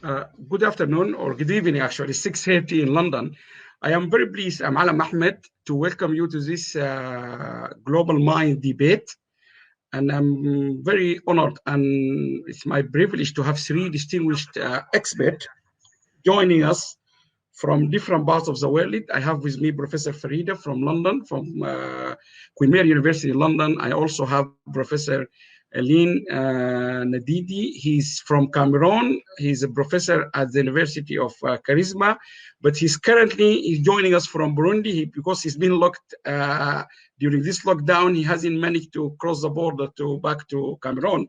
Good afternoon, or good evening, actually, 6:30 in London. I am very pleased, I'm Mohamed, to welcome you to this Global Mind debate. And I'm very honored, and it's my privilege to have three distinguished experts joining us from different parts of the world. I have with me Professor Farida from London, from Queen Mary University in London. I also have Professor Ezzine Nadidi. He's from Cameroon. He's a professor at the University of Charisma, but he's joining us from Burundi because he's been locked during this lockdown. He hasn't managed to cross the border back to Cameroon.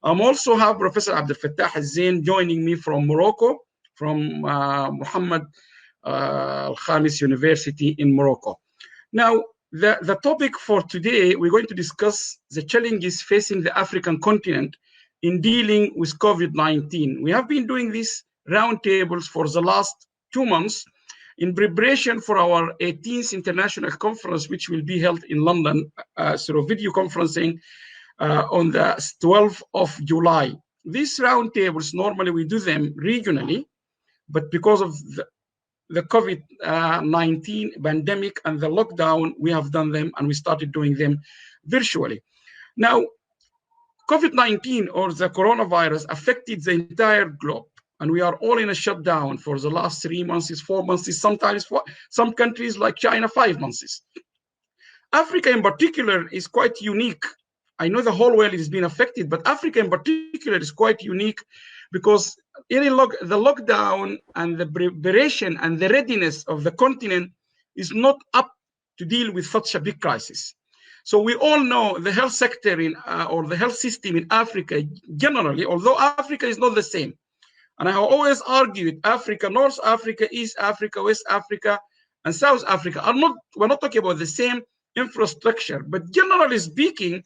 I also have Professor Abdelfattah Ezzine joining me from Morocco, from Mohamed Al-Khamis University in Morocco. Now, the topic for today, we're going to discuss the challenges facing the African continent in dealing with COVID-19. We have been doing these roundtables for the last 2 months in preparation for our 18th international conference, which will be held in London through video conferencing on the 12th of July. These roundtables, normally we do them regionally, but because of the COVID-19 pandemic and the lockdown, we have done them and we started doing them virtually. Now, COVID-19 or the coronavirus affected the entire globe, and we are all in a shutdown for the last 3 months, 4 months, sometimes for some countries like China, 5 months. Africa in particular is quite unique. I know the whole world is being affected, but Africa in particular is quite unique because the lockdown and the preparation and the readiness of the continent is not up to deal with such a big crisis. So we all know the health sector or the health system in Africa generally, although Africa is not the same. And I have always argued Africa, North Africa, East Africa, West Africa, and South Africa we're not talking about the same infrastructure, but generally speaking,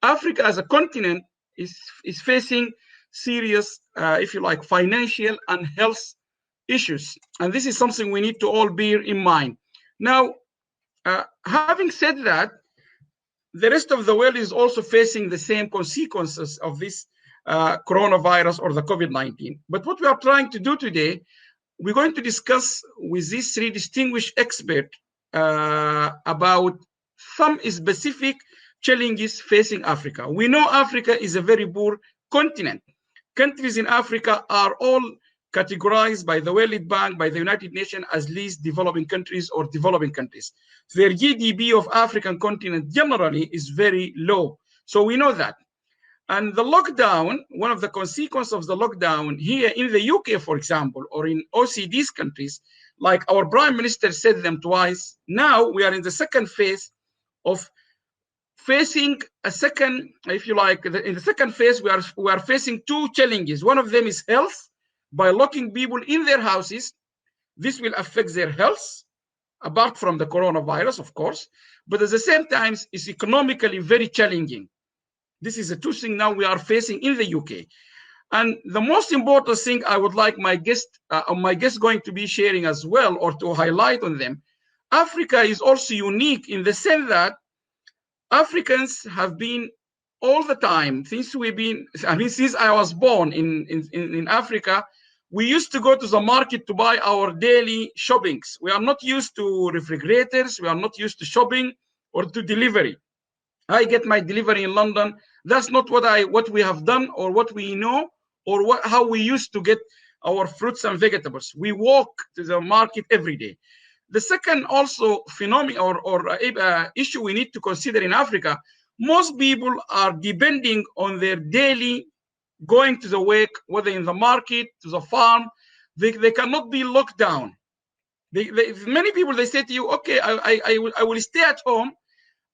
Africa as a continent is facing serious, if you like, financial and health issues. And this is something we need to all bear in mind. Now, having said that, the rest of the world is also facing the same consequences of this coronavirus or the COVID-19. But what we are trying to do today, we're going to discuss with these three distinguished experts about some specific challenges facing Africa. We know Africa is a very poor continent. Countries in Africa are all categorized by the World Bank, by the United Nations as least developing countries or developing countries. Their GDP of African continent generally is very low. So we know that. And the lockdown, one of the consequences of the lockdown here in the UK, for example, or in OECD's countries, like our Prime Minister said them twice, now we are in the second phase of facing a second, if you like, in the second phase, we are facing two challenges. One of them is health. By locking people in their houses, this will affect their health, apart from the coronavirus, of course. But at the same time, it's economically very challenging. This is the two things now we are facing in the UK. And the most important thing I would like my guest going to be sharing as well, or to highlight on them, Africa is also unique in the sense that Africans have been all the time, since I was born in Africa, we used to go to the market to buy our daily shoppings. We are not used to refrigerators. We are not used to shopping or to delivery. I get my delivery in London. That's not what we have done or what we know or how we used to get our fruits and vegetables. We walk to the market every day. The second also phenomenon or issue we need to consider in Africa, most people are depending on their daily going to the work, whether in the market, to the farm. They cannot be locked down. Many people, they say to you, okay, I will stay at home.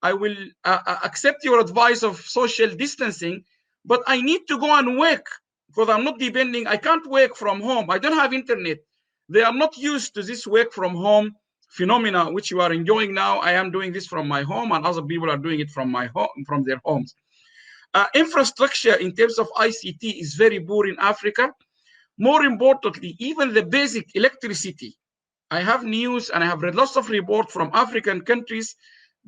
I will accept your advice of social distancing, but I need to go and work because I'm not depending. I can't work from home. I don't have internet. They are not used to this work from home phenomena which you are enjoying now. I am doing this from my home, and other people are doing it from from their homes. Infrastructure in terms of ICT is very poor in Africa. More importantly, even the basic electricity. I have news and I have read lots of reports from African countries.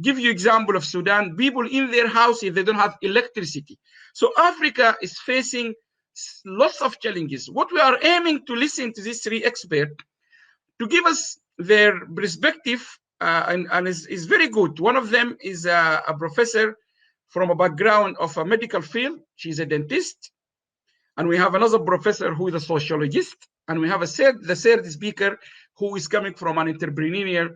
Give you example of Sudan. People in their houses, they don't have electricity. So Africa is facing lots of challenges. What we are aiming to listen to these three experts to give us their perspective, and is very good. One of them is a professor from a background of a medical field. She's a dentist. And we have another professor who is a sociologist. And we have the third speaker who is coming from an entrepreneurial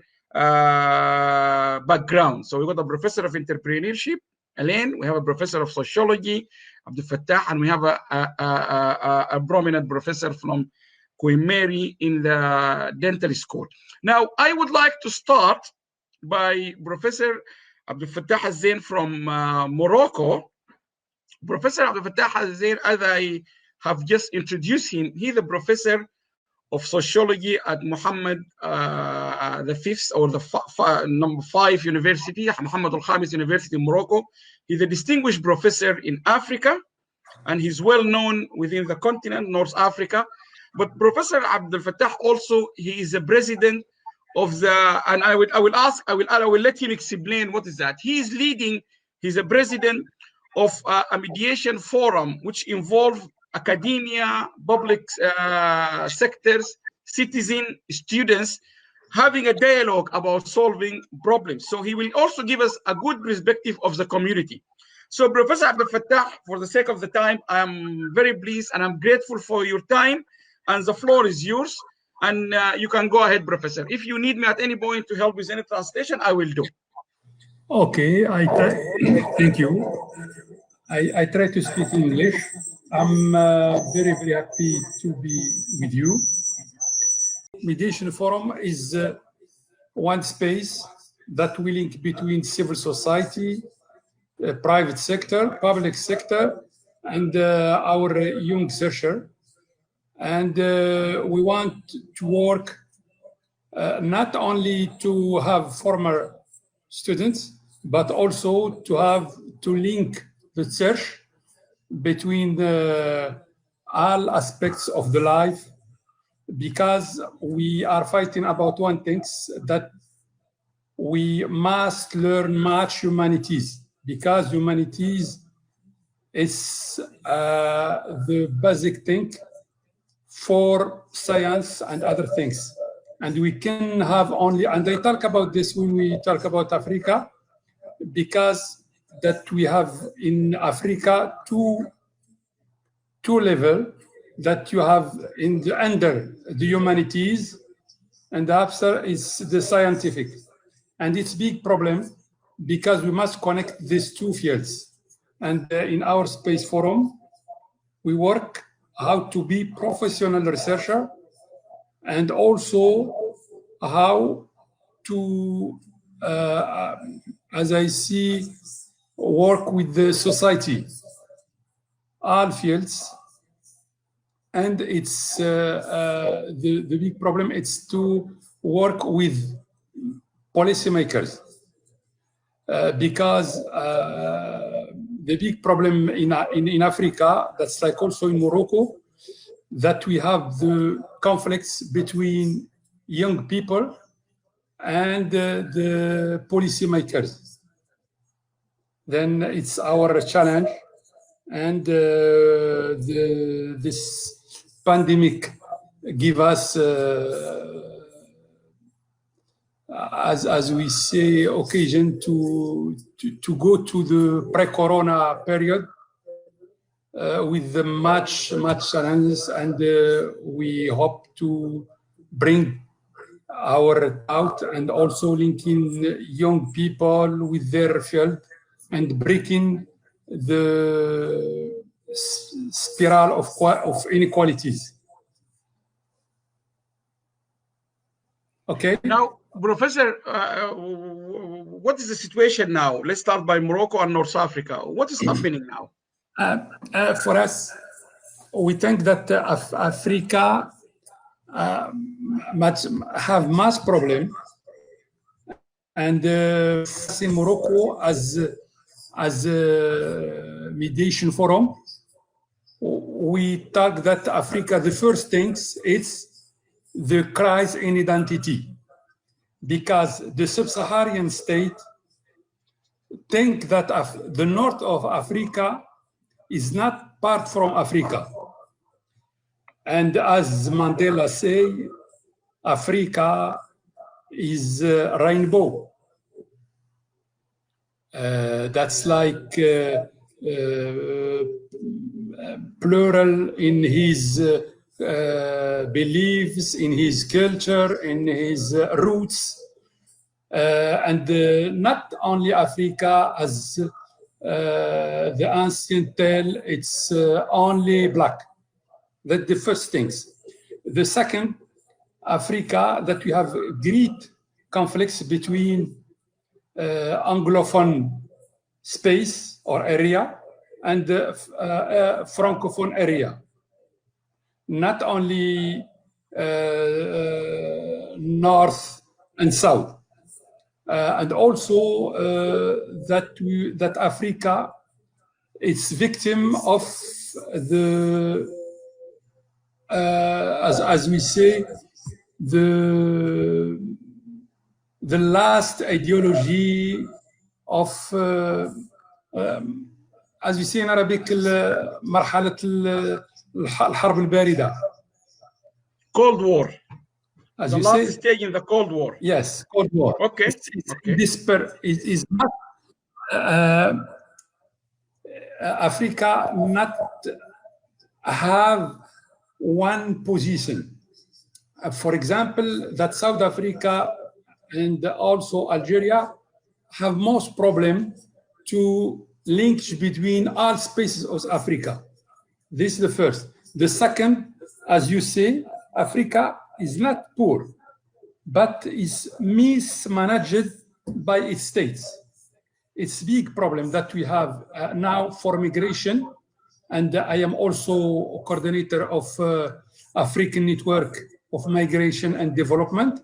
background. So we got a professor of entrepreneurship, Elaine. We have a professor of sociology, Abdelfattah, and we have a prominent professor from Queen Mary in the dental school. Now, I would like to start by Professor Abdelfattah Ezzine from Morocco. Professor Abdelfattah Ezzine, as I have just introduced him, he's a professor of sociology at Mohamed the fifth or the number 5 university, Mohamed Al-Khamis University in Morocco. He's a distinguished professor in Africa, and he's well known within the continent, North Africa. But Professor Abdelfattah also, he is the president of the, and I will let him explain what is that. He is leading, he's a president of a mediation forum which involves academia, public sectors, citizen, students, having a dialogue about solving problems. So he will also give us a good perspective of the community. So Professor Abdelfattah, for the sake of the time, I'm very pleased and I'm grateful for your time, and the floor is yours. And you can go ahead, Professor. If you need me at any point to help with any translation, I will do. Okay, thank you. I try to speak English. I'm very, very happy to be with you. Mediation Forum is one space that will link between civil society, private sector, public sector, and our young researcher. And we want to work not only to have former students, but also to link the research between all aspects of the life, because we are fighting about one thing, that we must learn much humanities, because humanities is the basic thing for science and other things. And we can have only, and I talk about this when we talk about Africa, because that we have in Africa two levels that you have in the under the humanities, and after is the scientific. And it's a big problem because we must connect these two fields. And in our Space Forum, we work how to be professional researcher, and also how to, as I see, work with the society, all fields. And it's the big problem is to work with policymakers, because the big problem in Africa, that's like also in Morocco, that we have the conflicts between young people and the policymakers. Then it's our challenge, and this pandemic give us, as we say, occasion to go to the pre-corona period with the much challenges, and we hope to bring our out and also linking young people with their field and breaking the spiral of inequalities. Okay. Now, Professor, what is the situation now? Let's start by Morocco and North Africa. What is happening now? For us, we think that Africa have mass problem, and in Morocco as a mediation forum, we talk that Africa, the first things is the crisis in identity, because the sub-Saharan state think that the north of Africa is not part from Africa. And as Mandela say, Africa is a rainbow. That's like plural in his beliefs, in his culture, in his roots. And not only Africa, as the ancient tell, it's only black. That's the first things. The second, Africa, that we have great conflicts between Anglophone space or area and Francophone area. Not only north and south. And also that Africa is victim of the, as we say, the last ideology of, as we say in Arabic, مرحلة الحرب الباردة. Cold War. As the you last say, stage in the Cold War. Yes, Cold War. Okay. Is not Africa not have one position. For example, that South Africa and also Algeria have most problem to link between all spaces of Africa. This is the first. The second, as you say, Africa is not poor, but is mismanaged by its states. It's a big problem that we have now for migration, and I am also a coordinator of African Network of Migration and Development,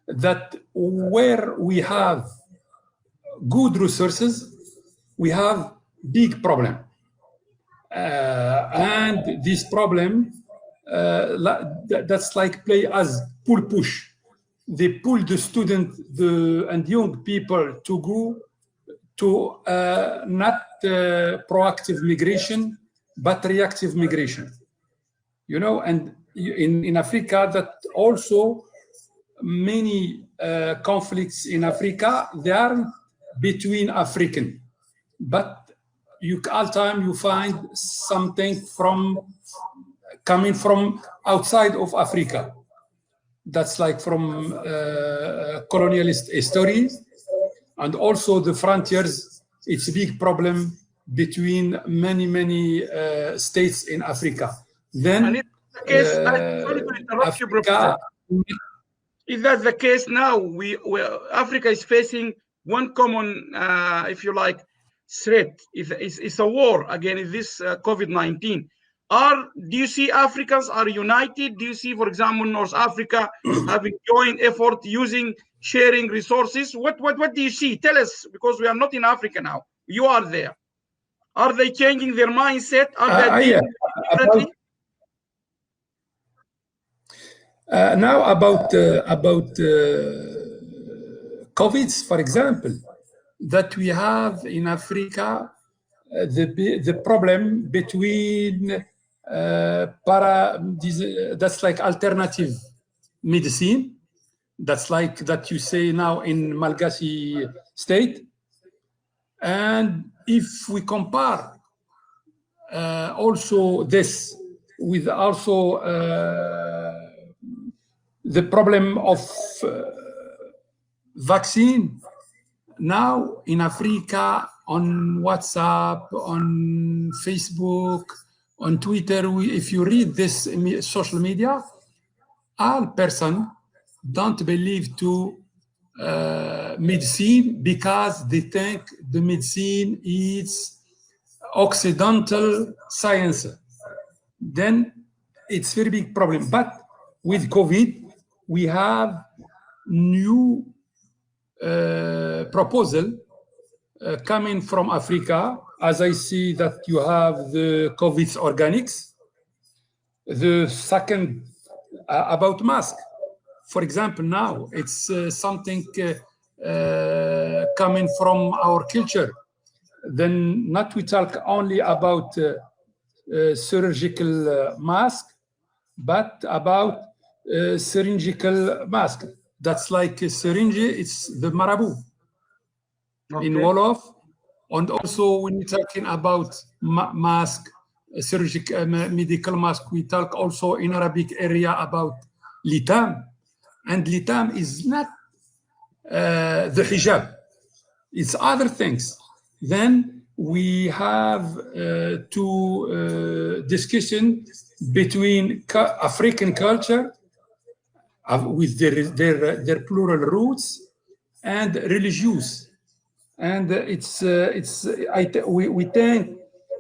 that where we have good resources, we have big problem. And this problem, that's like play as pull-push. They pull the student and young people to go to not proactive migration, but reactive migration. You know, and in Africa, that also many conflicts in Africa, they are between African, but all time you find something coming from outside of Africa. That's like from colonialist history, and also the frontiers. It's a big problem between many states in Africa. Then, and it's the case, sorry to interrupt you, Professor. Is that the case now? Africa is facing one common, if you like, threat. It's a war against this COVID-19. Do you see Africans are united? Do you see, for example, North Africa having joint effort, sharing resources? What do you see? Tell us, because we are not in Africa now. You are there. Are they changing their mindset? Are they differently? Now about COVID, for example, that we have in Africa, the problem between that's like alternative medicine, that's like that you say now in Malagasy state, and if we compare also this with also the problem of vaccine. Now in Africa, on WhatsApp, on Facebook, on Twitter, if you read this social media, all person don't believe to medicine because they think the medicine is Occidental science. Then it's very big problem. But with COVID, we have new proposal coming from Africa. As I see that you have the COVID organics. The second about mask. For example, now it's something coming from our culture. Then not we talk only about surgical mask, but about syringical mask. That's like a syringe, it's the marabout in Wolof. And also when we're talking about mask, surgical medical mask, we talk also in Arabic area about litam. And litam is not the hijab, it's other things. Then we have discussion between African culture with their plural roots and religious. And we think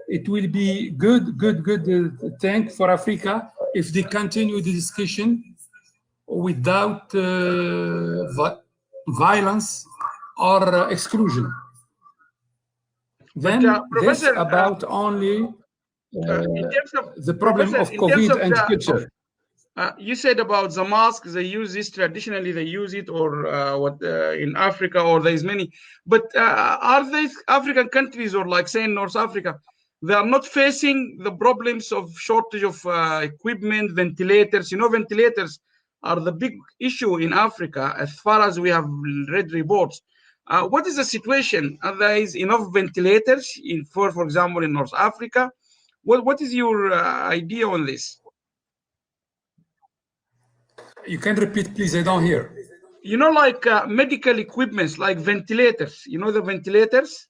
it will be good thing for Africa if they continue the discussion without violence or exclusion. Then this about only the problem of COVID and culture. You said about the mask, they use this traditionally, they use it, or in Africa, or there's many. But are these African countries, or like say in North Africa, they are not facing the problems of shortage of equipment, ventilators? You know, ventilators are the big issue in Africa as far as we have read reports. What is the situation? Are there enough ventilators for example, in North Africa? What is your idea on this? You can repeat, please. I don't hear. You know, like medical equipments, like ventilators. You know the ventilators?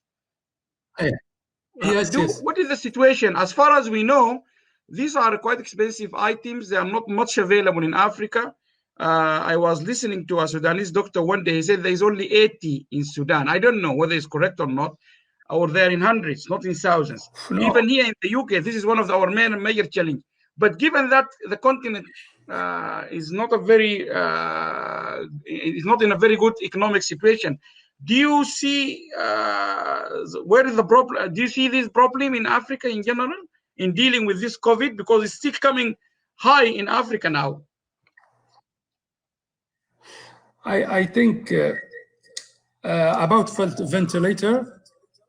Yes. What is the situation? As far as we know, these are quite expensive items. They are not much available in Africa. I was listening to a Sudanese doctor one day. He said there is only 80 in Sudan. I don't know whether it's correct or not, or they're in hundreds, not in thousands. No. Even here in the UK, this is one of our major challenge. But given that the continent is not a very, is not in a very good economic situation, do you see where is the problem? Do you see this problem in Africa in general in dealing with this COVID, because it's still coming high in Africa now? I think about ventilator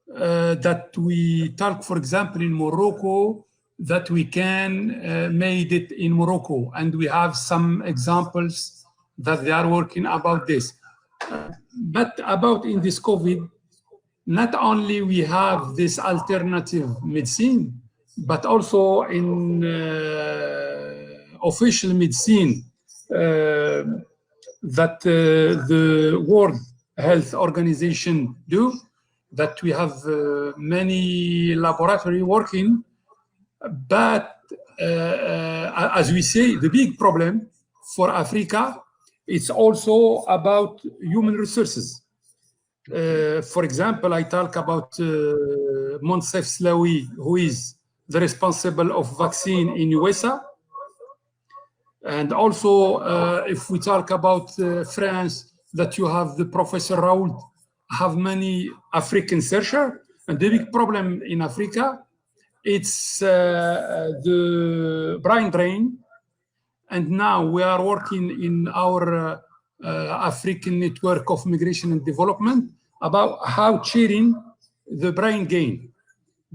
that we talk, for example, in Morocco, that we can made it in Morocco, and we have some examples that they are working about this. But about in this COVID, not only we have this alternative medicine, but also in official medicine that the World Health Organization do, that we have many laboratory working. But as we say, the big problem for Africa, it's also about human resources. For example, I talk about Monsef Slaoui, who is the responsible of vaccine in USA. And also, if we talk about France, that you have the Professor Raoult, have many African researchers. And the big problem in Africa, it's the brain drain. And now we are working in our African network of migration and development about how cheating the brain gain,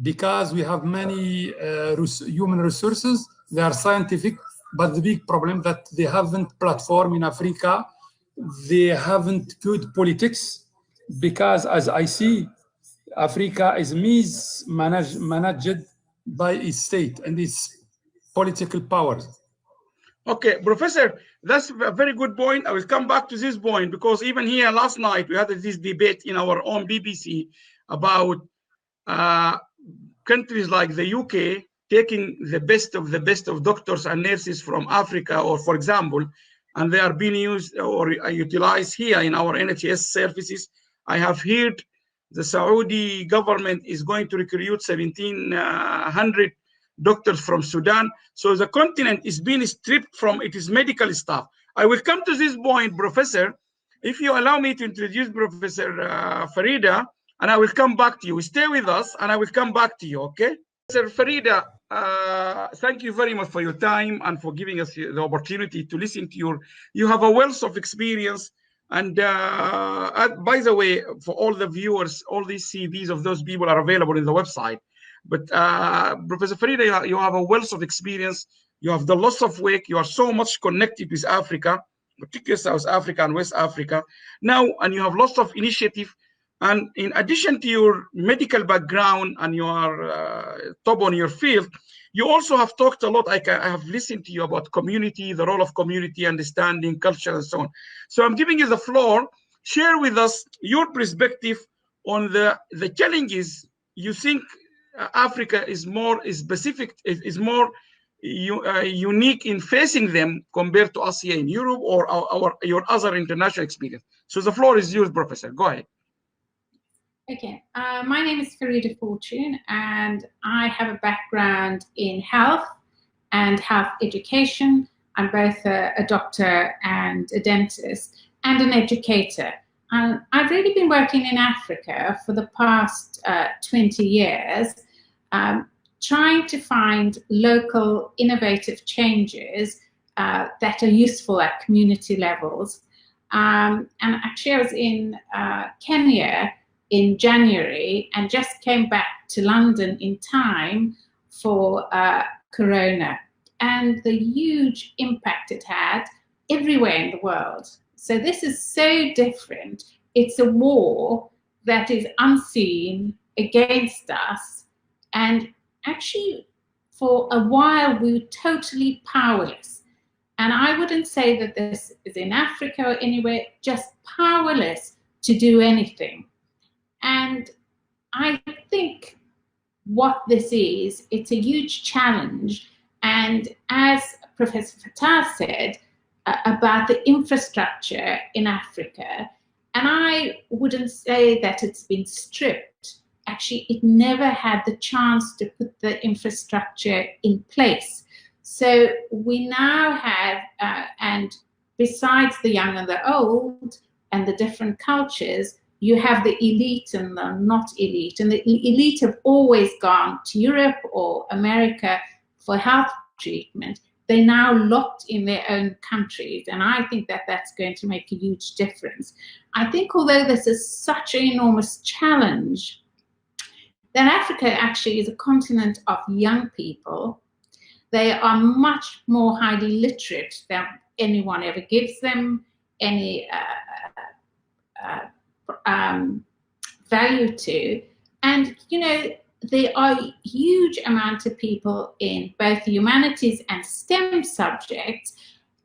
because we have many human resources, they are scientific, but the big problem that they haven't platform in Africa, they haven't good politics, because as I see, Africa is mismanaged by its state and its political powers. Okay, Professor, that's a very good point. I will come back to this point, because even here last night we had this debate in our own BBC about countries like the UK taking the best of doctors and nurses from Africa, or for example, and they are being used or utilized here in our NHS services. I have heard the Saudi government is going to recruit 1,700 doctors from Sudan. So the continent is being stripped from its medical staff. I will come to this point, Professor, if you allow me to introduce Professor Farida, and I will come back to you. Stay with us, and I will come back to you, okay? Professor Farida, thank you very much for your time and for giving us the opportunity to listen to you have a wealth of experience. And by the way, for all the viewers, all these CVs of those people are available in the website. But Professor Farida, you have a wealth of experience You have the loss of weight. You are so much connected with Africa, particularly South Africa and West Africa now, and you have lots of initiative. And in addition to your medical background and your top on your field, you also have talked a lot. I have listened to you about community, the role of community, understanding, culture, and so on. So I'm giving you the floor. Share with us your perspective on the challenges you think Africa is more specific, is more unique in facing them compared to us here in Europe or your other international experience. So the floor is yours, Professor. Go ahead. Okay, my name is Farida Fortune, and I have a background in health and health education. I'm both a doctor and a dentist and an educator. And I've really been working in Africa for the past 20 years, trying to find local innovative changes that are useful at community levels. And actually I was in Kenya in January and just came back to London in time for Corona and the huge impact it had everywhere in the world. So this is so different. It's a war that is unseen against us, and actually for a while we were totally powerless. And I wouldn't say that this is in Africa or anywhere, just powerless to do anything. And I think what this is, it's a huge challenge. And as Professor Fattah said about the infrastructure in Africa, and I wouldn't say that it's been stripped. Actually, it never had the chance to put the infrastructure in place. So we now have, and besides the young and the old and the different cultures, you have the elite and the not elite. And the elite have always gone to Europe or America for health treatment. They're now locked in their own countries. And I think that that's going to make a huge difference. I think although this is such an enormous challenge, that Africa actually is a continent of young people. They are much more highly literate than anyone ever gives them any value to. And, you know, there are huge amounts of people in both humanities and STEM subjects,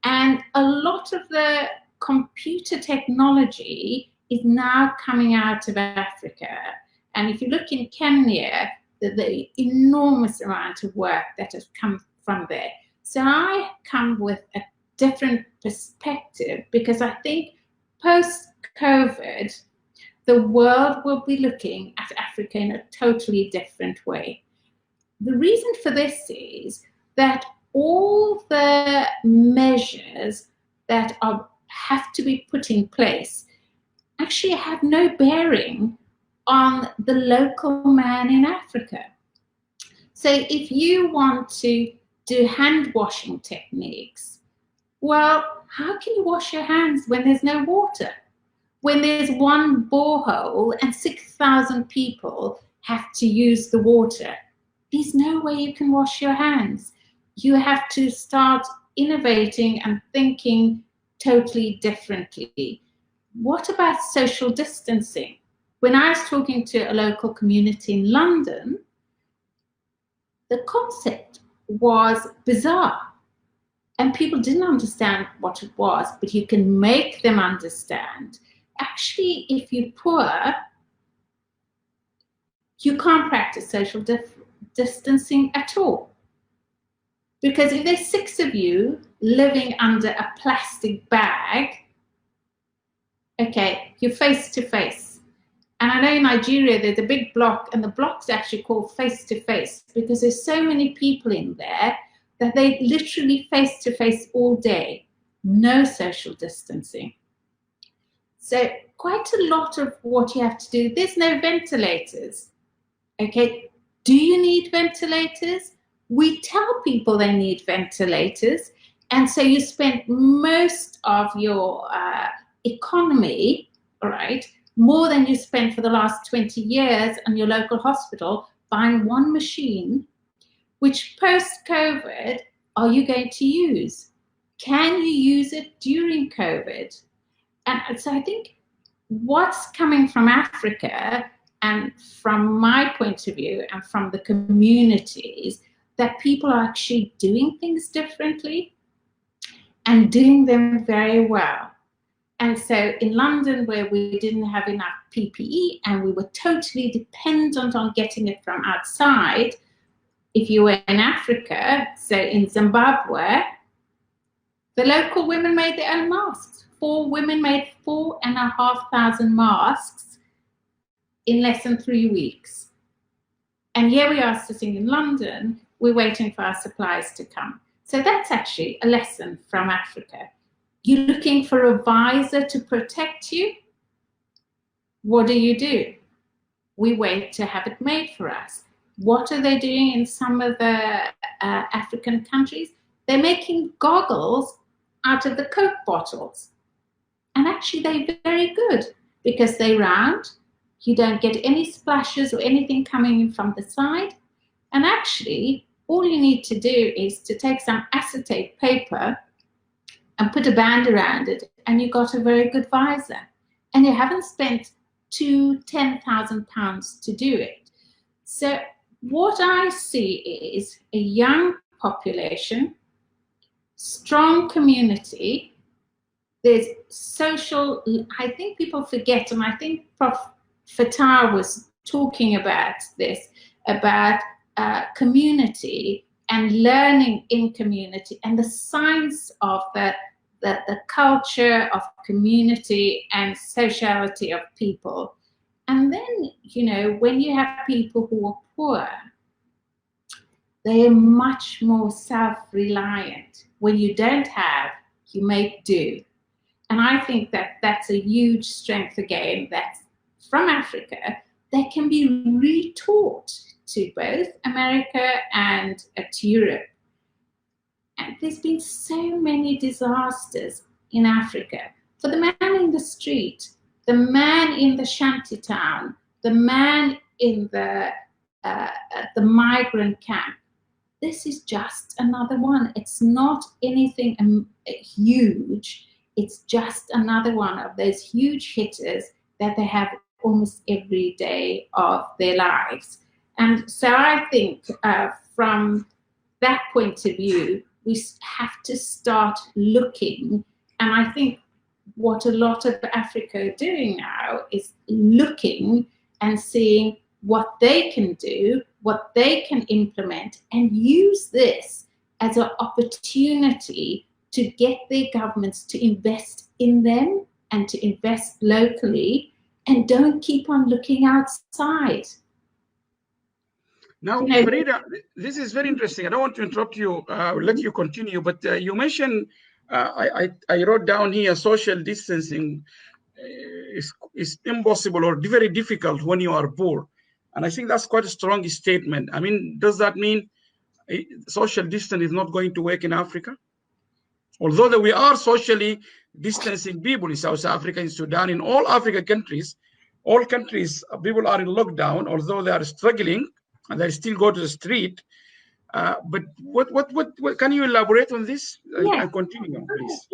and a lot of the computer technology is now coming out of Africa. And if you look in Kenya, the enormous amount of work that has come from there. So I come with a different perspective, because I think post-COVID, the world will be looking at Africa in a totally different way. The reason for this is that all the measures that have to be put in place actually have no bearing on the local man in Africa. So if you want to do hand washing techniques, well, how can you wash your hands when there's no water? When there's one borehole and 6,000 people have to use the water, there's no way you can wash your hands. You have to start innovating and thinking totally differently. What about social distancing? When I was talking to a local community in London, the concept was bizarre. And people didn't understand what it was, but you can make them understand. Actually, if you're poor, you can't practice social distancing at all. Because if there's 6 of you living under a plastic bag, okay, you're face to face. And I know in Nigeria, there's a big block, and the block's actually called face to face, because there's so many people in there that they literally face to face all day, no social distancing. So quite a lot of what you have to do, there's no ventilators, okay? Do you need ventilators? We tell people they need ventilators, and so you spend most of your economy, all right, more than you spent for the last 20 years on your local hospital buying one machine, which post-COVID are you going to use? Can you use it during COVID? And so I think what's coming from Africa, and from my point of view and from the communities, that people are actually doing things differently and doing them very well. And so in London, where we didn't have enough PPE and we were totally dependent on getting it from outside, if you were in Africa, so in Zimbabwe, the local women made their own masks. 4 women made 4,500 masks in less than 3 weeks. And here we are sitting in London, we're waiting for our supplies to come. So that's actually a lesson from Africa. You're looking for a visor to protect you. What do? We wait to have it made for us. What are they doing in some of the African countries? They're making goggles out of the Coke bottles. And actually they're very good because they're round. You don't get any splashes or anything coming in from the side. And actually, all you need to do is to take some acetate paper and put a band around it, and you got a very good visor. And you haven't spent £10,000 to do it. So what I see is a young population, strong community. There's social, I think people forget, and I think Prof. Fattah was talking about this, about community and learning in community and the science of the culture of community and sociality of people. And then, you know, when you have people who are poor, they are much more self-reliant. When you don't have, you make do. And I think that that's a huge strength again, that's from Africa, that can be retaught to both America and to Europe. And there's been so many disasters in Africa. For the man in the street, the man in the shanty town, the man in the migrant camp, this is just another one. It's not anything huge. It's just another one of those huge hitters that they have almost every day of their lives. And so I think from that point of view, we have to start looking. And I think what a lot of Africa are doing now is looking and seeing what they can do, what they can implement, and use this as an opportunity to get their governments to invest in them and to invest locally, and don't keep on looking outside. Now, Farida, this is very interesting. I don't want to interrupt you. I'll let you continue, but you mentioned, I wrote down here, social distancing is impossible or very difficult when you are poor. And I think that's quite a strong statement. I mean, does that mean social distance is not going to work in Africa? Although that we are socially distancing people in South Africa, in Sudan, in all African countries, all countries, people are in lockdown, although they are struggling and they still go to the street. But what can you elaborate on this? Yeah. And continue, please.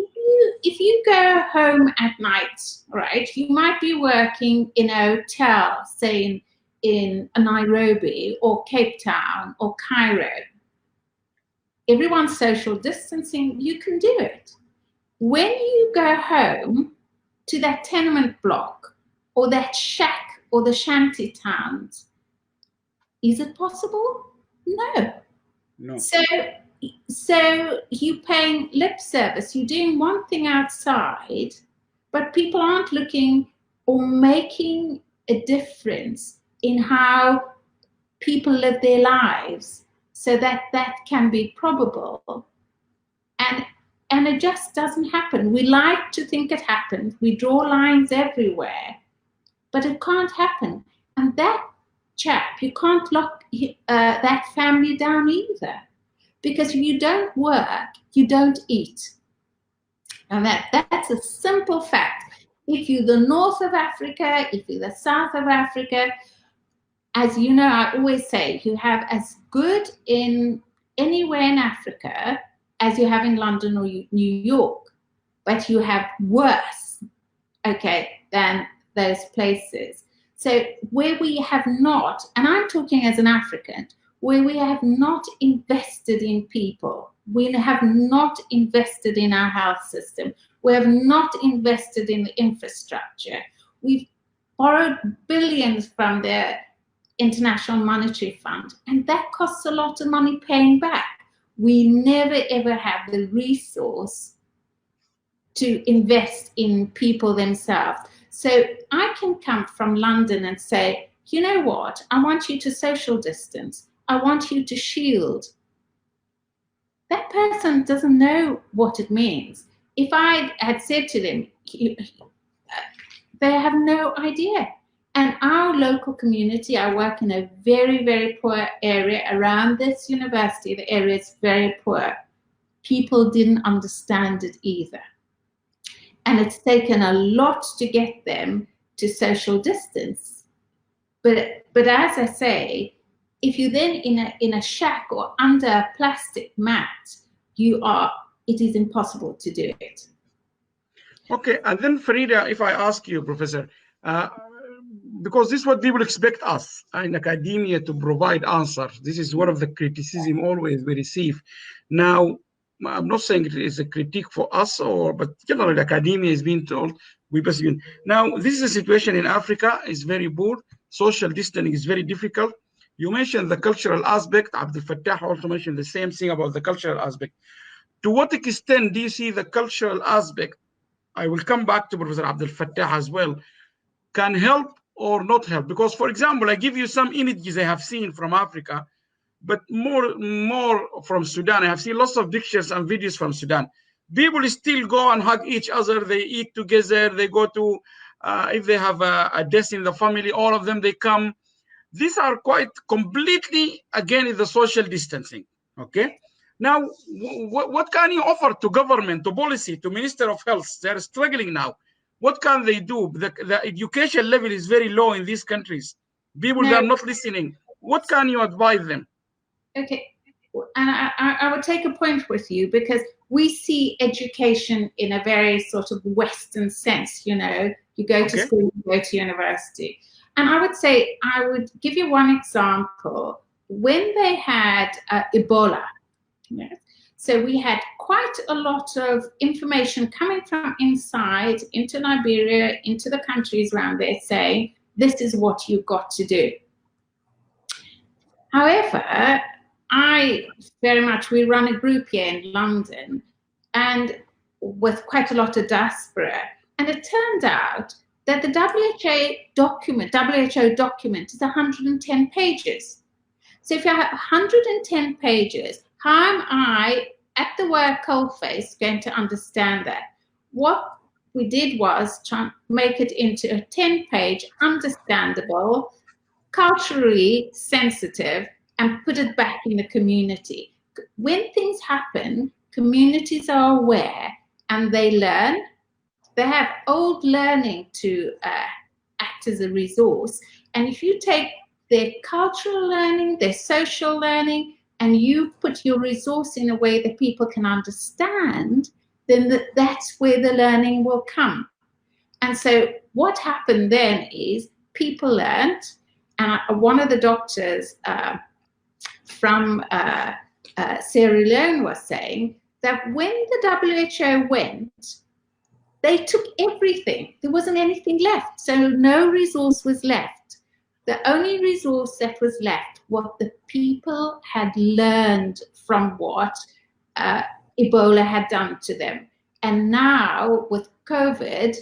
If you go home at night, right, you might be working in a hotel, say in Nairobi or Cape Town or Cairo. Everyone's social distancing, you can do it. When you go home to that tenement block or that shack or the shanty towns, is it possible? No. No. So you're paying lip service, you're doing one thing outside, but people aren't looking or making a difference in how people live their lives so that that can be probable. And it just doesn't happen. We like to think it happens. We draw lines everywhere, but it can't happen. And that chap, you can't lock that family down either. Because if you don't work, you don't eat. And that's a simple fact. If you're the north of Africa, if you're the south of Africa, as you know, I always say, you have as good in anywhere in Africa as you have in London or New York, but you have worse, okay, than those places. So where we have not, and I'm talking as an African, where we have not invested in people, we have not invested in our health system, we have not invested in the infrastructure, we've borrowed billions from the International Monetary Fund, and that costs a lot of money paying back. We never ever have the resource to invest in people themselves. So I can come from London and say, you know what, I want you to social distance, I want you to shield. That person doesn't know what it means. If I had said to them, they have no idea. And our local community, I work in a very, very poor area around this university. The area is very poor. People didn't understand it either. And it's taken a lot to get them to social distance. But as I say, if you're then in a shack or under a plastic mat, it is impossible to do it. Okay, and then Farida, if I ask you, Professor, because this is what people expect us in academia to provide answers. This is one of the criticism always we receive. Now, I'm not saying it is a critique for us, but generally academia is being told we must be. Now, this is a situation in Africa is very poor. Social distancing is very difficult. You mentioned the cultural aspect. Abdelfattah also mentioned the same thing about the cultural aspect. To what extent do you see the cultural aspect? I will come back to Professor Abdelfattah as well. Can help or not help? Because, for example, I give you some images I have seen from Africa, but more from Sudan. I have seen lots of pictures and videos from Sudan. People still go and hug each other. They eat together. They go to, if they have a death in the family, all of them, they come. These are quite completely, again, in the social distancing, okay? Now, what can you offer to government, to policy, to Minister of Health? They're struggling now. What can they do? The education level is very low in these countries. People that are not listening. What can you advise them? Okay, and I would take a point with you, because we see education in a very sort of Western sense, you know, you go to school, you go to university. And I would say, I would give you one example. When they had Ebola, so we had quite a lot of information coming from inside into Liberia, into the countries around there, saying, this is what you've got to do. However, we run a group here in London, and with quite a lot of diaspora, and it turned out that the WHO document is 110 pages. So if you have 110 pages, how am I, at the work coalface, going to understand that? What we did was try and make it into a 10-page, understandable, culturally sensitive, and put it back in the community. When things happen, communities are aware and they learn. They have old learning to act as a resource. And if you take their cultural learning, their social learning, and you put your resource in a way that people can understand, then that's where the learning will come. And so what happened then is people learned, and one of the doctors from Sierra Leone was saying that when the WHO went, they took everything. There wasn't anything left. So no resource was left. The only resource that was left, what the people had learned from what Ebola had done to them. And now with COVID,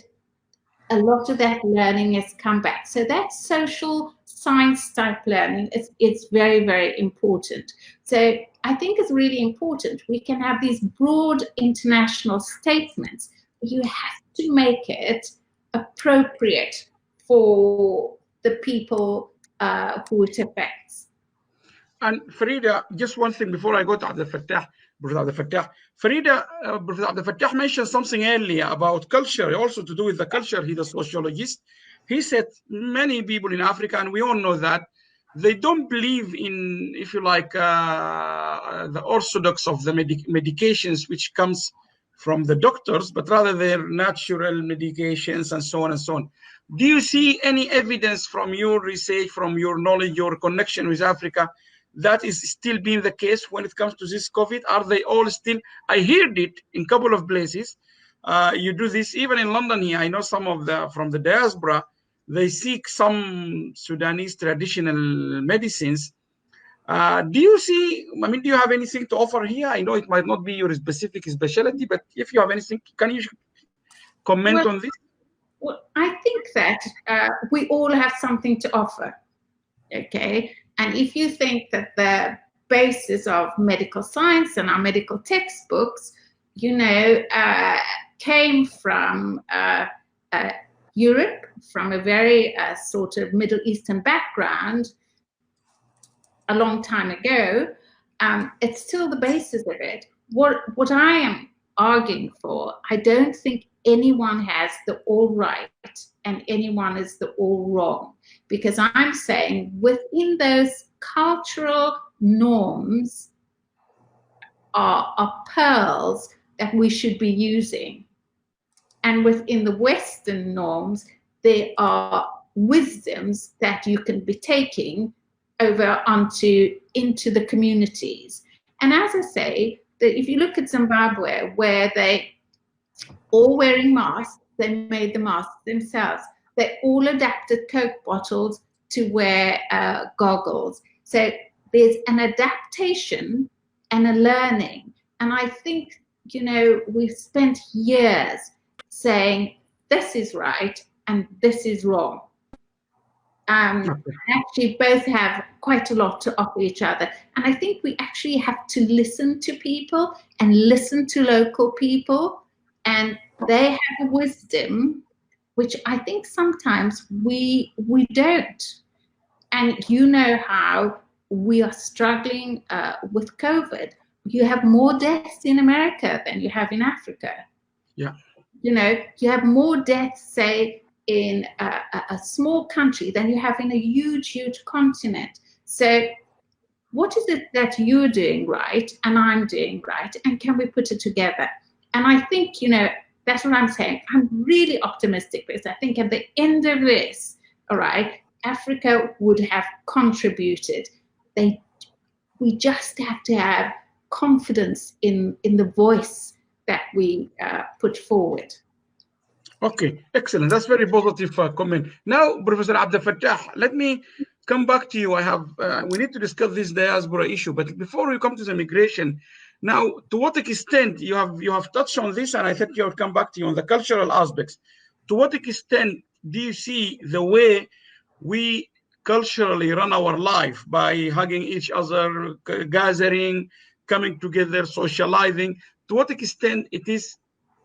a lot of that learning has come back. So that social science type learning is very, very important. So I think it's really important. We can have these broad international statements. You have to make it appropriate for the people who it affects. And Farida, just one thing before I go to Abdelfattah, Professor Abdelfattah. Farida, Professor Abdelfattah mentioned something earlier about culture, also to do with the culture. He's a sociologist. He said many people in Africa, and we all know that, they don't believe in, if you like, the orthodox of the medications which comes from the doctors, but rather their natural medications and so on and so on. Do you see any evidence from your research, from your knowledge, your connection with Africa, that is still being the case when it comes to this COVID? Are they all still? I heard it in a couple of places. You do this even in London here. I know some of the from the diaspora. They seek some Sudanese traditional medicines. Do you see, I mean, do you have anything to offer here? I know it might not be your specific specialty, but if you have anything, can you comment on this? Well, I think that we all have something to offer, okay? And if you think that the basis of medical science and our medical textbooks, you know, came from Europe, from a very sort of Middle Eastern background a long time ago, it's still the basis of it. What I am arguing for, I don't think anyone has the all right and anyone is the all wrong, because I'm saying within those cultural norms are pearls that we should be using. And within the Western norms, there are wisdoms that you can be taking over into the communities. And as I say, that if you look at Zimbabwe, where they all wearing masks, they made the masks themselves. They all adapted Coke bottles to wear goggles. So there's an adaptation and a learning. And I think, you know, we've spent years saying this is right and this is wrong. Actually both have quite a lot to offer each other. And I think we actually have to listen to people and listen to local people, and they have a wisdom which I think sometimes we don't. And you know how we are struggling with COVID. You have more deaths in America than you have in Africa. Yeah. You know, you have more deaths, say, in a small country than you have in a huge, huge continent. So what is it that you're doing right and I'm doing right, and can we put it together? And I think, you know, that's what I'm saying. I'm really optimistic because I think at the end of this, all right, Africa would have contributed. We just have to have confidence in the voice that we put forward. Okay, excellent. That's very positive comment. Now, Professor Abdelfattah, let me come back to you. I have we need to discuss this diaspora issue, but before we come to the migration, now, to what extent you have touched on this, and I think you'll come back to you on the cultural aspects. To what extent do you see the way we culturally run our life by hugging each other, gathering, coming together, socializing? To what extent it is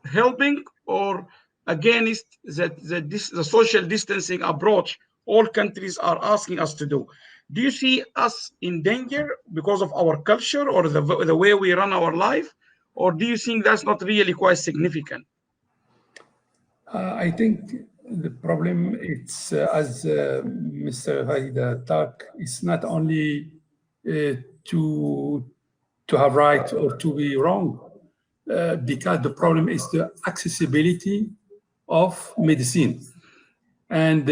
helping or against the social distancing approach all countries are asking us to do? Do you see us in danger because of our culture or the way we run our life, or do you think that's not really quite significant? I think the problem, it's as Mr. Farida talked, it's not only to have right or to be wrong, because the problem is the accessibility of medicine. And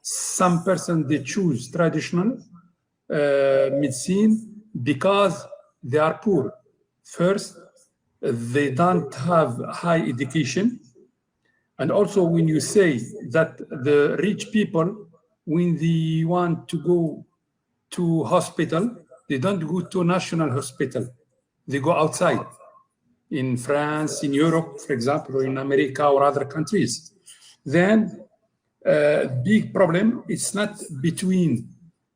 some person, they choose traditional medicine because they are poor. First, they don't have high education. And also when you say that the rich people, when they want to go to hospital, they don't go to national hospital. They go outside. In France, in Europe, for example, or in America or other countries. Then big problem, it's not between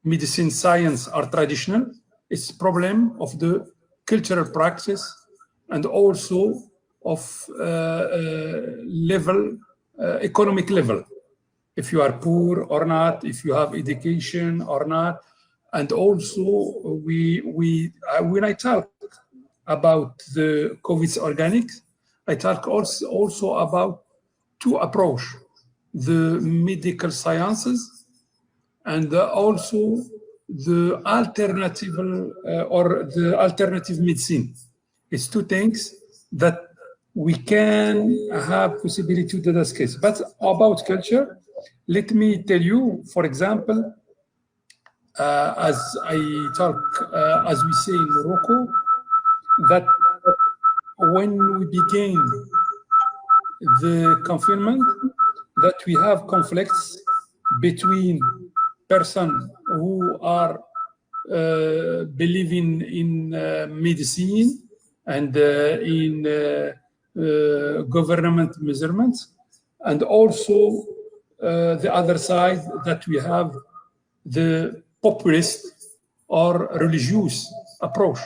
medicine, science or traditional, it's problem of the cultural practice and also of level, economic level. If you are poor or not, if you have education or not. And also when I talk about the COVID's organics, I talk also about two approach, the medical sciences and also the alternative or the alternative medicine. It's two things that we can have possibility to discuss. But about culture, let me tell you, for example, as I talk, as we say in Morocco, that when we began the confinement, that we have conflicts between persons who are believing in medicine and in government measurements, and also the other side that we have the populist or religious approach.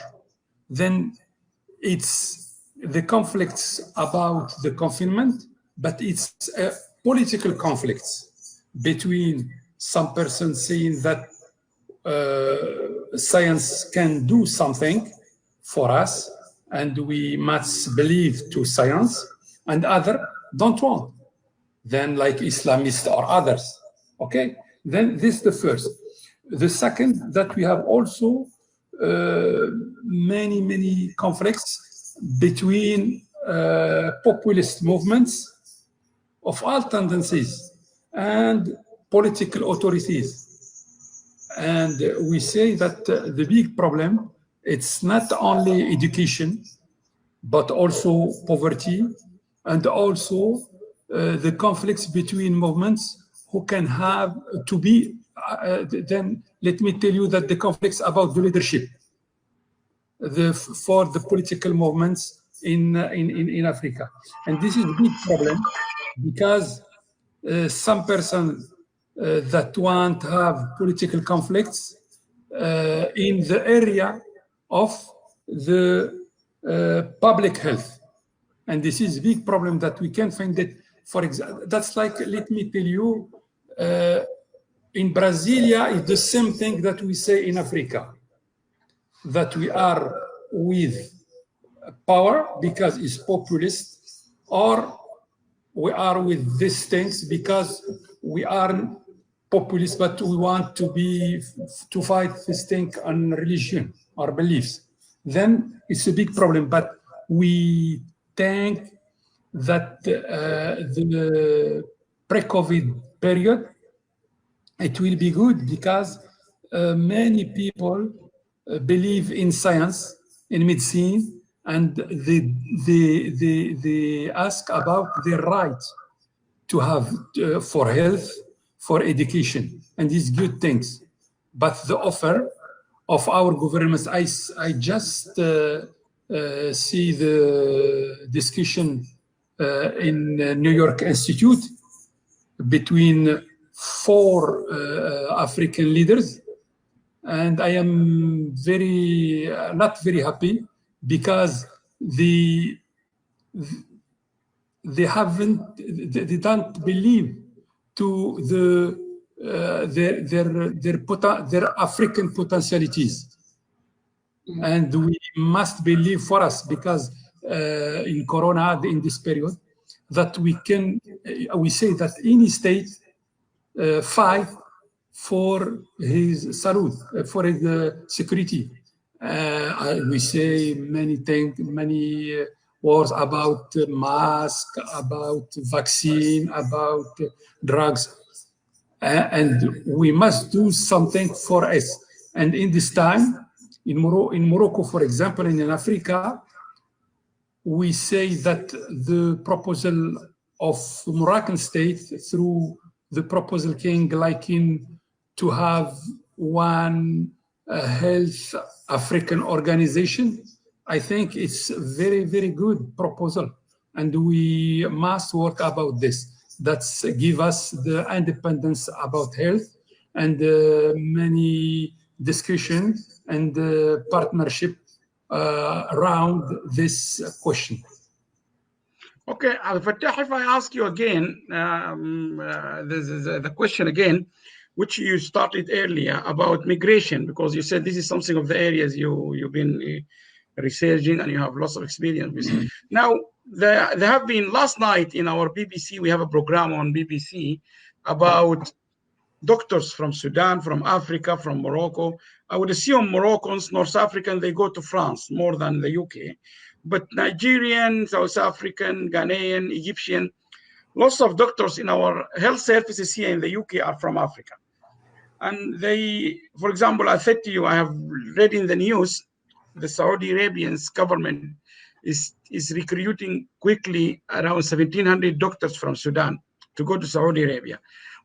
Then it's the conflicts about the confinement, but it's political conflicts between some persons saying that science can do something for us and we must believe to science, and other don't want, then like Islamists or others. Okay, then this is the first. The second, that we have also many conflicts between populist movements of all tendencies and political authorities. And we say that the big problem, it's not only education, but also poverty, and also the conflicts between movements who can have to be, then let me tell you that the conflicts about the leadership for the political movements in Africa. And this is a big problem because some persons that want to have political conflicts in the area of the public health. And this is a big problem that we can find that, for example, that's like, let me tell you, in Brasilia, it's the same thing that we say in Africa, that we are with power because it's populist, or we are with these things because we are populist, but we want to fight this thing on religion or beliefs. Then it's a big problem. But we think that the pre-COVID period, it will be good because many people believe in science, in medicine, and they ask about their right to have for health, for education, and these good things. But the offer of our governments, I just see the discussion in New York Institute between 4 African leaders, and I am not very happy because they don't believe to their African potentialities. And we must believe for us, because in Corona, in this period, that we say that any state fight for his salute, for his security. We say many things, many words about mask, about vaccine, about drugs, and we must do something for us. And in this time, in Morocco, for example, and in Africa, we say that the proposal of Moroccan state through the proposal king, like to have one health African organization, I think it's a very good proposal, and we must work about this. That's give us the independence about health, and many discussion and partnership around this question. Okay, Abdelfattah, if I ask you again, this is the question again, which you started earlier about migration, because you said this is something of the areas you've been researching and you have lots of experience with. Now, there have been, last night in our BBC, we have a program on BBC about doctors from Sudan, from Africa, from Morocco. I would assume Moroccans, North African, they go to France more than the UK. But Nigerian, South African, Ghanaian, Egyptian, lots of doctors in our health services here in the UK are from Africa. And they, for example, I said to you, I have read in the news, the Saudi Arabian government is recruiting quickly around 1,700 doctors from Sudan to go to Saudi Arabia.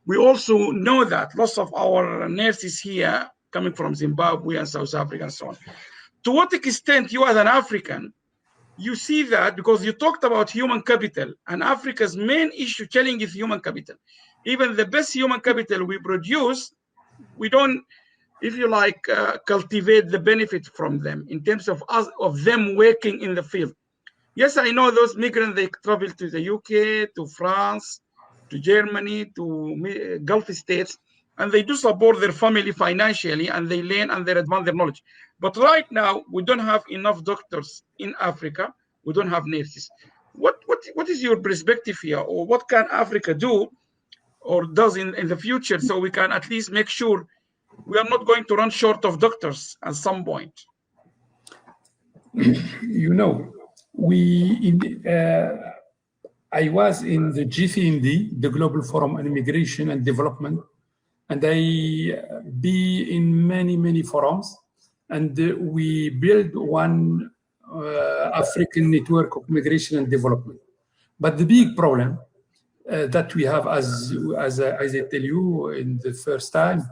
We also know that lots of our nurses here coming from Zimbabwe and South Africa and so on. To what extent you as an African, you see that, because you talked about human capital, and Africa's main issue challenge is human capital. Even the best human capital we produce, we don't, if you like, cultivate the benefit from them in terms of us, of them working in the field. Yes, I know those migrants, they travel to the UK, to France, to Germany, to Gulf states, and they do support their family financially, and they learn and they advance their knowledge. But right now, we don't have enough doctors in Africa. We don't have nurses. What is your perspective here, or what can Africa do or does in the future, so we can at least make sure we are not going to run short of doctors at some point? You know, I was in the GCMD, the Global Forum on Immigration and Development, and I be in many forums, and we build one African network of migration and development. But the big problem that we have, as I tell you in the first time,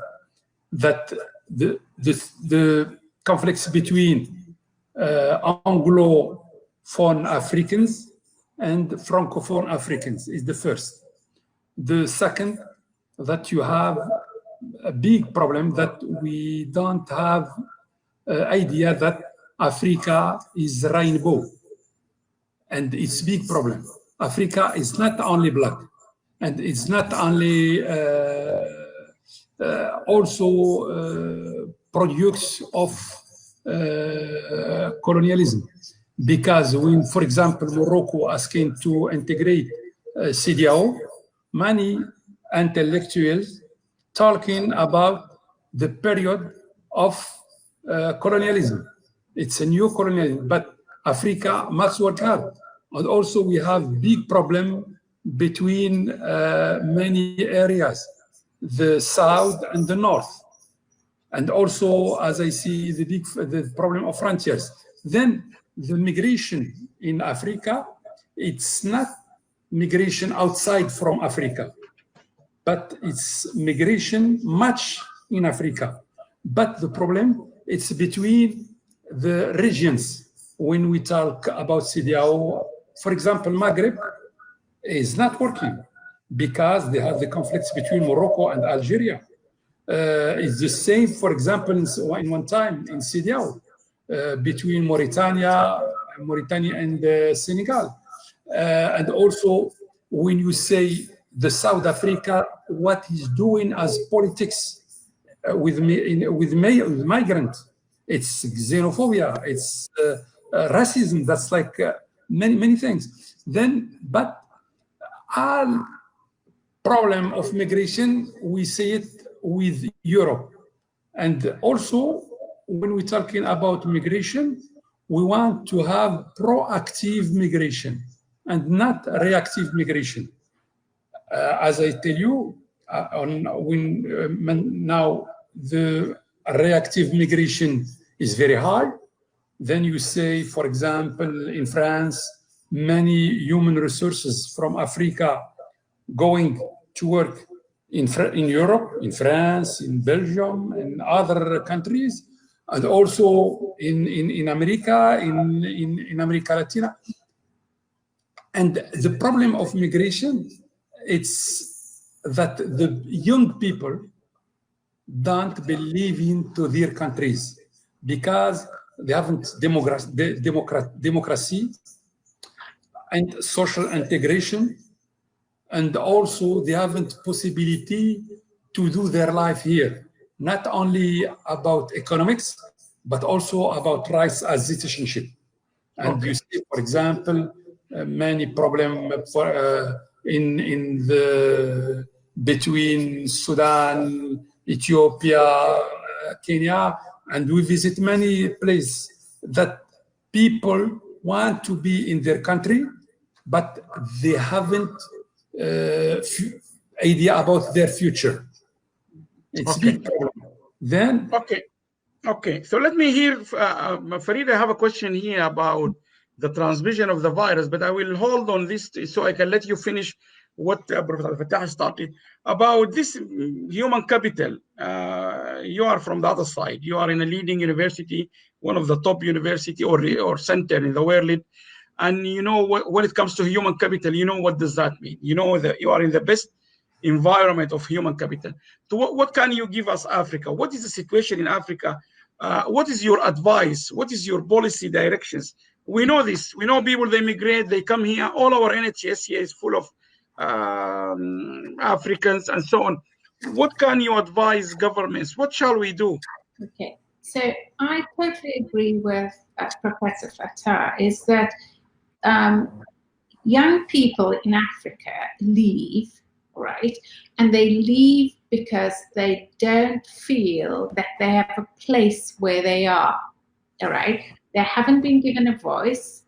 that the conflicts between Anglophone Africans and Francophone Africans is the first. The second, that you have a big problem that we don't have idea that Africa is rainbow, and it's a big problem. Africa is not only black, and it's not only also products of colonialism. Because when, for example, Morocco asking to integrate CDAO, many intellectuals talking about the period of colonialism. It's a new colonialism, but Africa must work hard. And also we have big problem between many areas, the south and the north. And also, as I see, the problem of frontiers. Then the migration in Africa, it's not migration outside from Africa, but it's migration much in Africa. But the problem, it's between the regions. When we talk about CDAO, for example, Maghreb is not working because they have the conflicts between Morocco and Algeria. It's the same, for example, in one time in CDAO between Mauritania and Senegal. And also, when you say the South Africa, what he's doing as politics with migrants, it's xenophobia, it's racism. That's like many things. Then, but all problem of migration, we see it with Europe. And also, when we're talking about migration, we want to have proactive migration and not reactive migration. As I tell you, now the reactive migration is very high. Then you say, for example, in France, many human resources from Africa going to work in Europe, in France, in Belgium, in other countries, and also in America, in America Latina. And the problem of migration, it's that the young people don't believe into their countries because they haven't democracy and social integration, and also they haven't possibility to do their life here, not only about economics, but also about rights as citizenship. And you see, for example, many problems in the between Sudan, Ethiopia, Kenya, and we visit many places that people want to be in their country, but they haven't idea about their future. It's Okay. big problem. Then Okay. So let me hear, Farida, I have a question here about the transmission of the virus, but I will hold on this so I can let you finish what Prof. Abdelfattah started about this human capital. You are from the other side. You are in a leading university, one of the top university or center in the world. And you know, when it comes to human capital, you know, what does that mean? You know that you are in the best environment of human capital. So what can you give us, Africa? What is the situation in Africa? What is your advice? What is your policy directions? We know this. We know people, they migrate, they come here. All our NHS here is full of Africans and so on. What can you advise governments? What shall we do? Okay, so I totally agree with Professor Fattah, is that young people in Africa leave, right? And they leave because they don't feel that they have a place where they are, all right? They haven't been given a voice.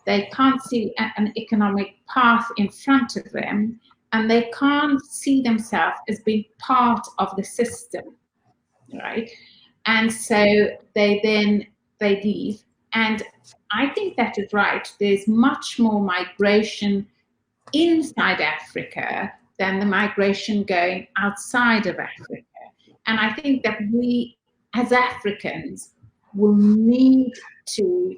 They can't see an economic path in front of them, and they can't see themselves as being part of the system, right? And so they leave. And I think that is right. There's much more migration inside Africa than the migration going outside of Africa. And I think that we, as Africans, will need to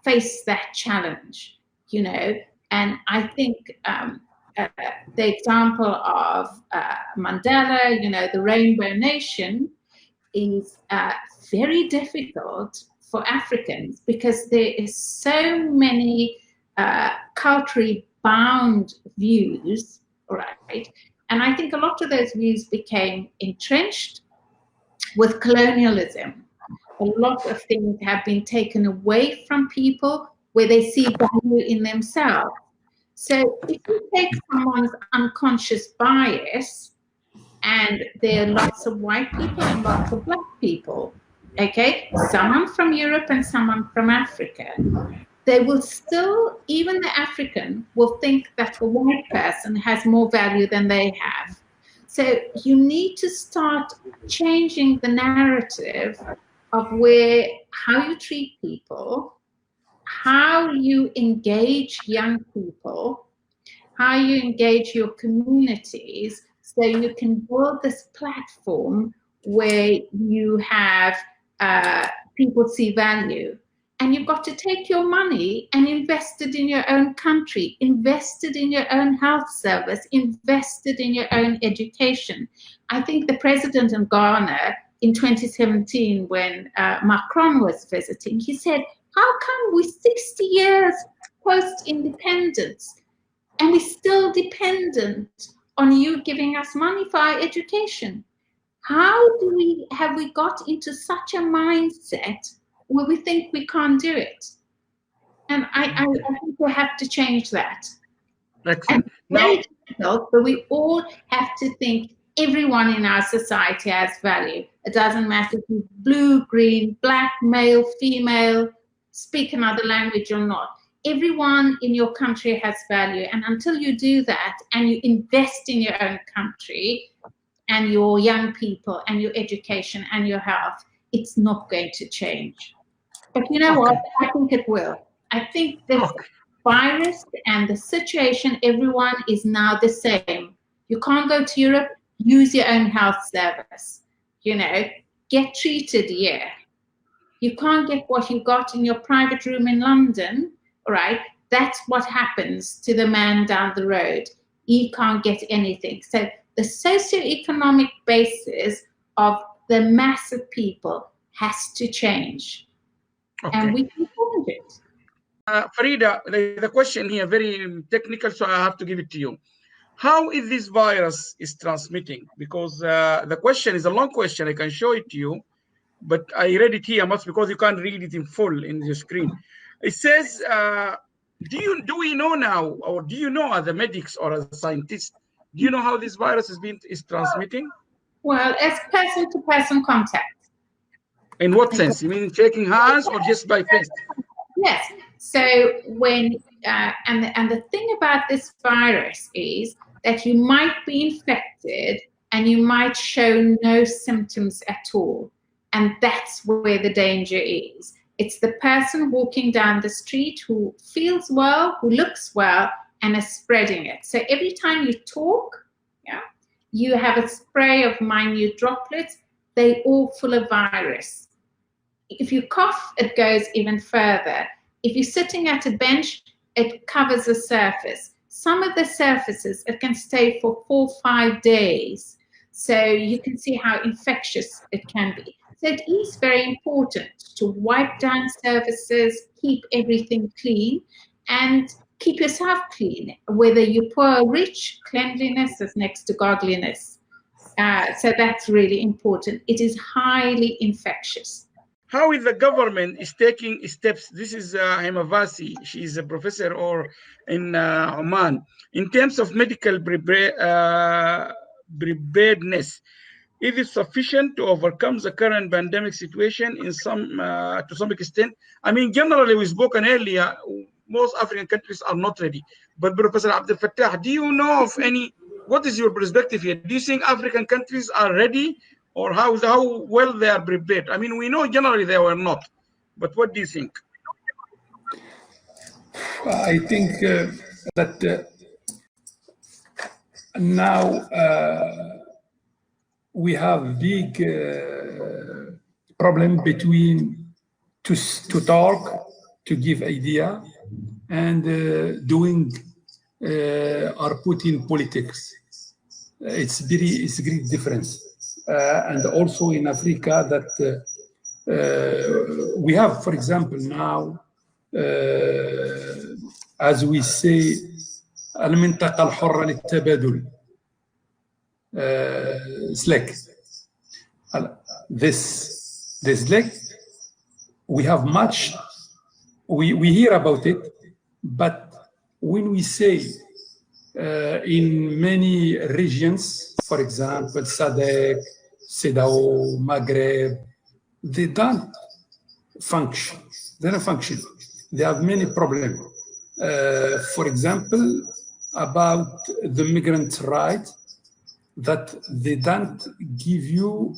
face that challenge, you know. And I think the example of Mandela, you know, the Rainbow Nation, is very difficult for Africans because there is so many culturally bound views, right? And I think a lot of those views became entrenched with colonialism. A lot of things have been taken away from people where they see value in themselves. So if you take someone's unconscious bias, and there are lots of white people and lots of black people, okay? Someone from Europe and someone from Africa. They will still, even the African, will think that the white person has more value than they have. So you need to start changing the narrative of how you treat people, how you engage young people, how you engage your communities, so you can build this platform where you have people see value. And you've got to take your money and invest it in your own country, invest it in your own health service, invest it in your own education. I think the president in Ghana in 2017, when Macron was visiting, he said, how come we're 60 years post-independence and we're still dependent on you giving us money for our education? How have we got into such a mindset where we think we can't do it? And I think we have to change that. Excellent. Very difficult, but we all have to think everyone in our society has value. It doesn't matter if you're blue, green, black, male, female, speak another language or not. Everyone in your country has value. And until you do that and you invest in your own country and your young people and your education and your health, it's not going to change. But you know what? I think it will. I think this virus and the situation, everyone is now the same. You can't go to Europe, use your own health service. You know, get treated here. You can't get what you got in your private room in London, right? That's what happens to the man down the road. He can't get anything. So the socioeconomic basis of the mass of people has to change. And we can change it. Farida, the question here, very technical, so I have to give it to you. How is this virus is transmitting? Because the question is a long question. I can show it to you, but I read it here much because you can't read it in full in the screen. It says, do we know now, or do you know as a medics or as a scientist, Do you know how this virus is transmitting? Well, it's person-to-person contact. In what sense? You mean shaking hands or just by face? Yes. So when and the thing about this virus is that you might be infected and you might show no symptoms at all, and that's where the danger is. It's the person walking down the street who feels well, who looks well, and is spreading it. So every time you talk, you have a spray of minute droplets. They're all full of virus. If you cough, it goes even further. If you're sitting at a bench, it covers the surface. Some of the surfaces, it can stay for 4 or 5 days. So you can see how infectious it can be. So it is very important to wipe down surfaces, keep everything clean, and keep yourself clean. Whether you're poor or rich, cleanliness is next to godliness. So that's really important. It is highly infectious. How is the government is taking steps? This is Himavasi. She is a professor in Oman. In terms of medical preparedness, is it sufficient to overcome the current pandemic situation to some extent? I mean, generally, we spoken earlier, most African countries are not ready. But Professor Abdelfattah, do you know of any, what is your perspective here? Do you think African countries are ready, or how well they are prepared? I mean, we know generally they were not, but what do you think? I think that now we have big problem between to talk, to give idea, and doing or putting politics. It's great difference. And also in Africa that we have, for example, now, as we say, المنطقة الحرة للتبادل, SLEC. This SLEC, we have much, we hear about it, but when we say in many regions, for example, SADC, CEDAW, Maghreb, they don't function. They don't function. They have many problems. For example, about the migrant right, that they don't give you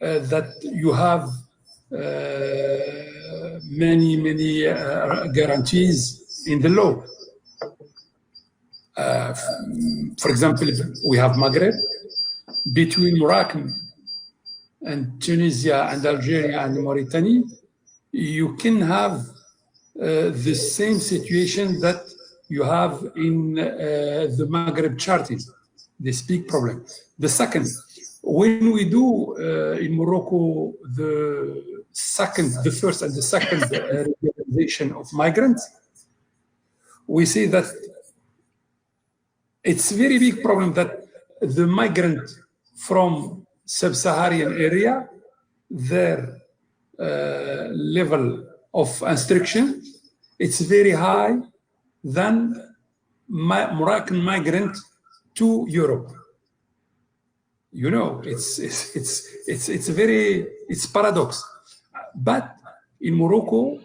that you have many guarantees in the law. For example, we have Maghreb, between Morocco and Tunisia and Algeria and Mauritania, you can have the same situation that you have in the Maghreb Charter. This big problem. The second, when we do in Morocco the first and the second regularization of migrants, we see that it's a very big problem that the migrant from sub-Saharan area, their level of instruction, it's very high than Moroccan migrant to Europe. You know, it's paradox. But in Morocco,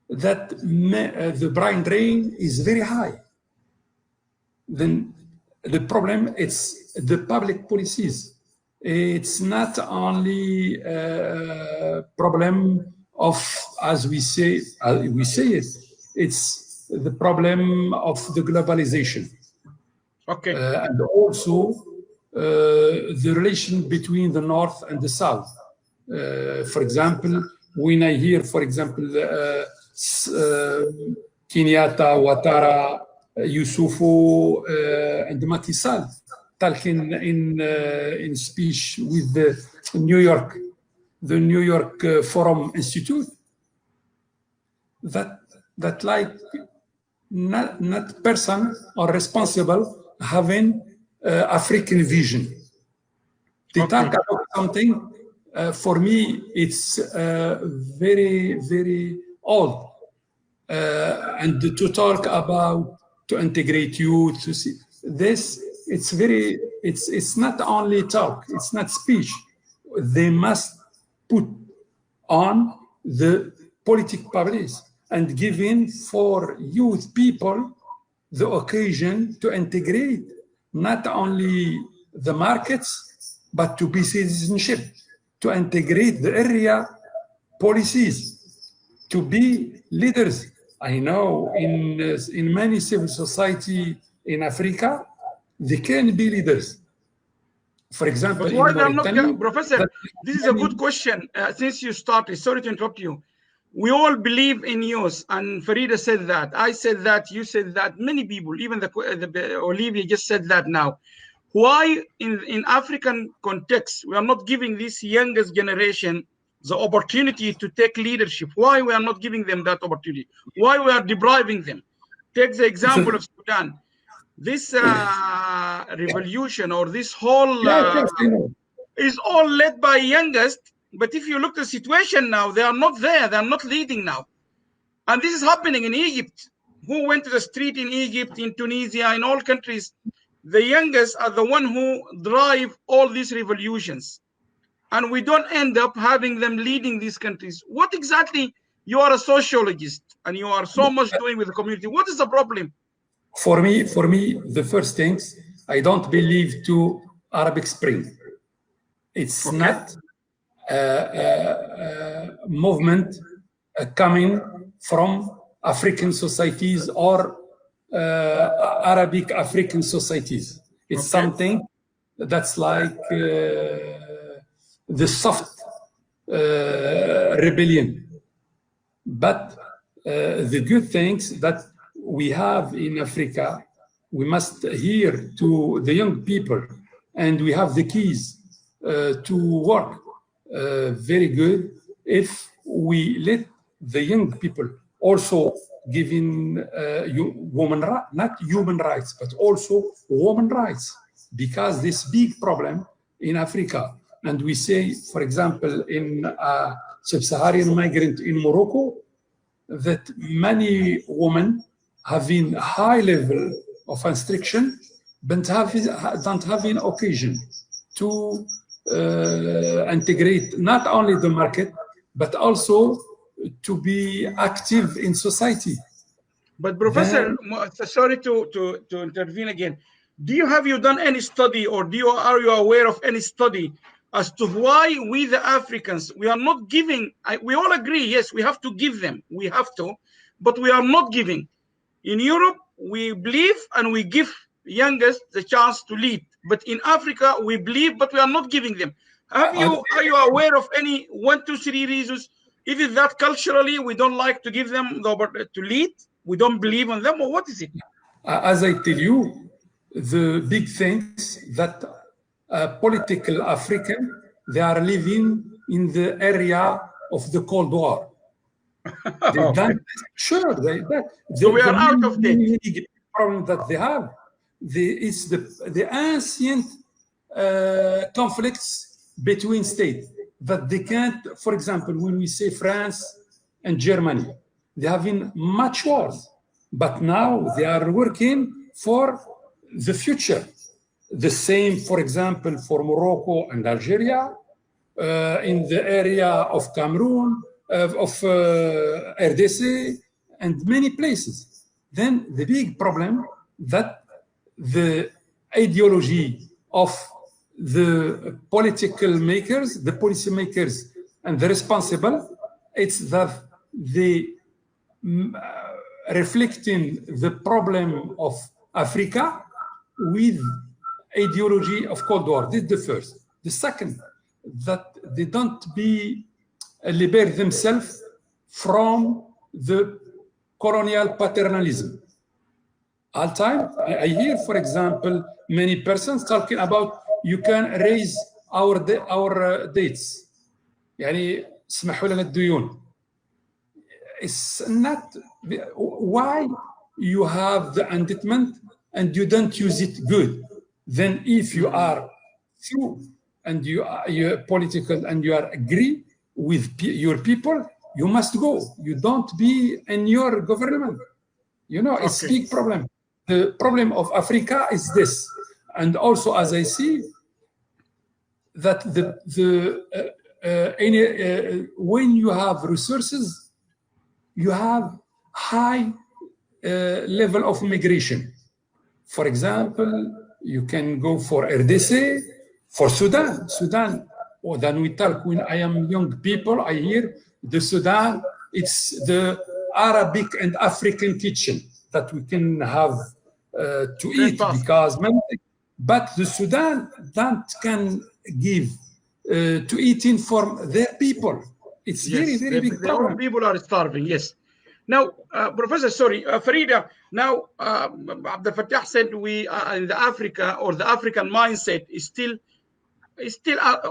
that the brain drain is very high. Then the problem is the public policies. It's not only a problem of, as we say it, it's the problem of the globalization. Okay. And also the relation between the North and the South. For example, when I hear, for example, Kenyatta, Ouattara, Youssoufou, and Macky Sall talking in speech with the New York Forum Institute, that like not person or responsible having African vision. They talk about something. For me, it's very, very old. And to talk about, to integrate you, to see, this it's not only talk, it's not speech. They must put on the political publics and give in for youth people the occasion to integrate not only the markets, but to be citizenship, to integrate the area policies, to be leaders. I know in many civil society in Africa, they can be leaders. For example, why they're not, Professor, this is a good question. Since you started, sorry to interrupt you. We all believe in youth, and Farida said that. I said that. You said that. Many people, even Olivia just said that now. Why, in African context, we are not giving this youngest generation the opportunity to take leadership? Why we are not giving them that opportunity? Why we are depriving them? Take the example of Sudan. This revolution or this whole is all led by youngest. But if you look at the situation now, they are not there. They are not leading now. And this is happening in Egypt. Who went to the street in Egypt, in Tunisia, in all countries? The youngest are the one who drive all these revolutions. And we don't end up having them leading these countries. What exactly, you are a sociologist and you are so much doing with the community. What is the problem? For me, the first things, I don't believe to Arabic Spring. It's not movement coming from African societies or Arabic African societies. It's something that's like the soft rebellion. But the good things that we have in Africa, we must hear to the young people, and we have the keys to work very good if we let the young people also giving not human rights, but also women rights, because this big problem in Africa. And we say, for example, in sub-Saharan migrant in Morocco, that many women having a high level of instruction, but don't have an occasion to integrate not only the market, but also to be active in society. But Professor, sorry to intervene again. Have you done any study, or are you aware of any study as to why we, the Africans, we are not giving? We all agree, yes, we have to give them, we have to, but we are not giving. In Europe, we believe and we give youngest the chance to lead. But in Africa, we believe, but we are not giving them. Are you aware of any 1, 2, 3 reasons? Is it that culturally we don't like to give them the opportunity to lead? We don't believe in them, or what is it? As I tell you, the big things that political African, they are living in the area of the Cold War. So we are out of that. Problem that they have, is the ancient conflicts between states that they can't. For example, when we say France and Germany, they have been much wars, but now they are working for the future. The same, for example, for Morocco and Algeria, in the area of Cameroon, of RDC, and many places. Then the big problem that the ideology of the political makers, the policy makers, and the responsible, it's that they reflecting the problem of Africa with ideology of Cold War. This is the first. The second, that they don't liberate themselves from the colonial paternalism. All time, I hear, for example, many persons talking about you can raise our dates. يعني اسمحوا لنا الديون. It's not why you have the indictment and you don't use it good. Then if you are true and you're political and you are agree with your people, you must go. You don't be in your government. You know, it's a big problem. The problem of Africa is this. and also as I see that when you have resources, you have high level of migration. For example, you can go for RDC, for Sudan. Or then we talk, when I am young people, I hear the Sudan, it's the Arabic and African kitchen that we can have to eat, because but the Sudan that can give to eating for their people. It's very big problem. Their people are starving, yes. Now, Professor, sorry, Farida, now Abdelfattah said we in the Africa, or the African mindset is still,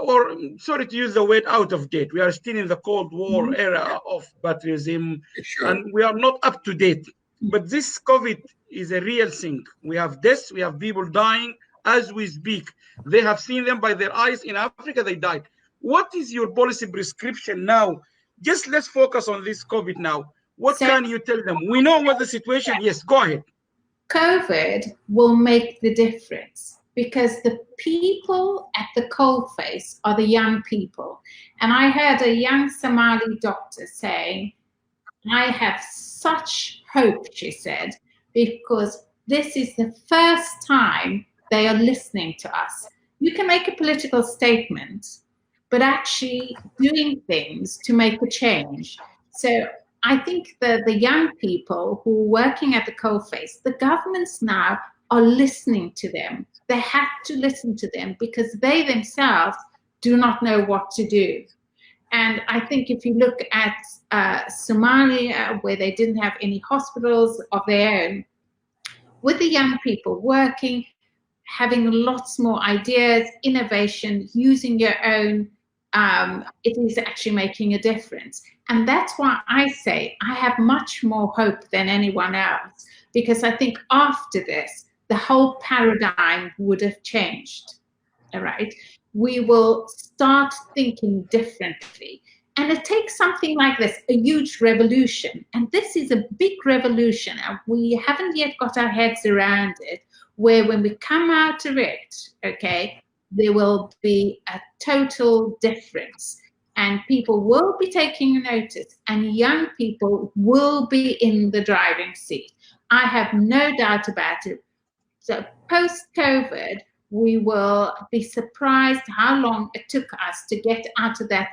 or sorry to use the word, out of date. We are still in the Cold War era of patriotism, and we are not up to date. But this COVID is a real thing. We have deaths, we have people dying as we speak. They have seen them by their eyes. In Africa, they died. What is your policy prescription now? Just let's focus on this COVID now. What can you tell them? We know what the situation. Yes, go ahead. COVID will make the difference, because the people at the coalface are the young people. And I heard a young Somali doctor saying, I have such hope, she said, because this is the first time they are listening to us. You can make a political statement, but actually doing things to make a change. So I think the young people who are working at the coalface, the governments now are listening to them. They have to listen to them, because they themselves do not know what to do. And I think if you look at Somalia, where they didn't have any hospitals of their own, with the young people working, having lots more ideas, innovation, using your own, it is actually making a difference. And that's why I say I have much more hope than anyone else, because I think after this, the whole paradigm would have changed, all right? We will start thinking differently. And it takes something like this, a huge revolution. And this is a big revolution, and we haven't yet got our heads around it, where when we come out of it, okay, there will be a total difference. And people will be taking notice, and young people will be in the driving seat. I have no doubt about it. So post-COVID, we will be surprised how long it took us to get out of that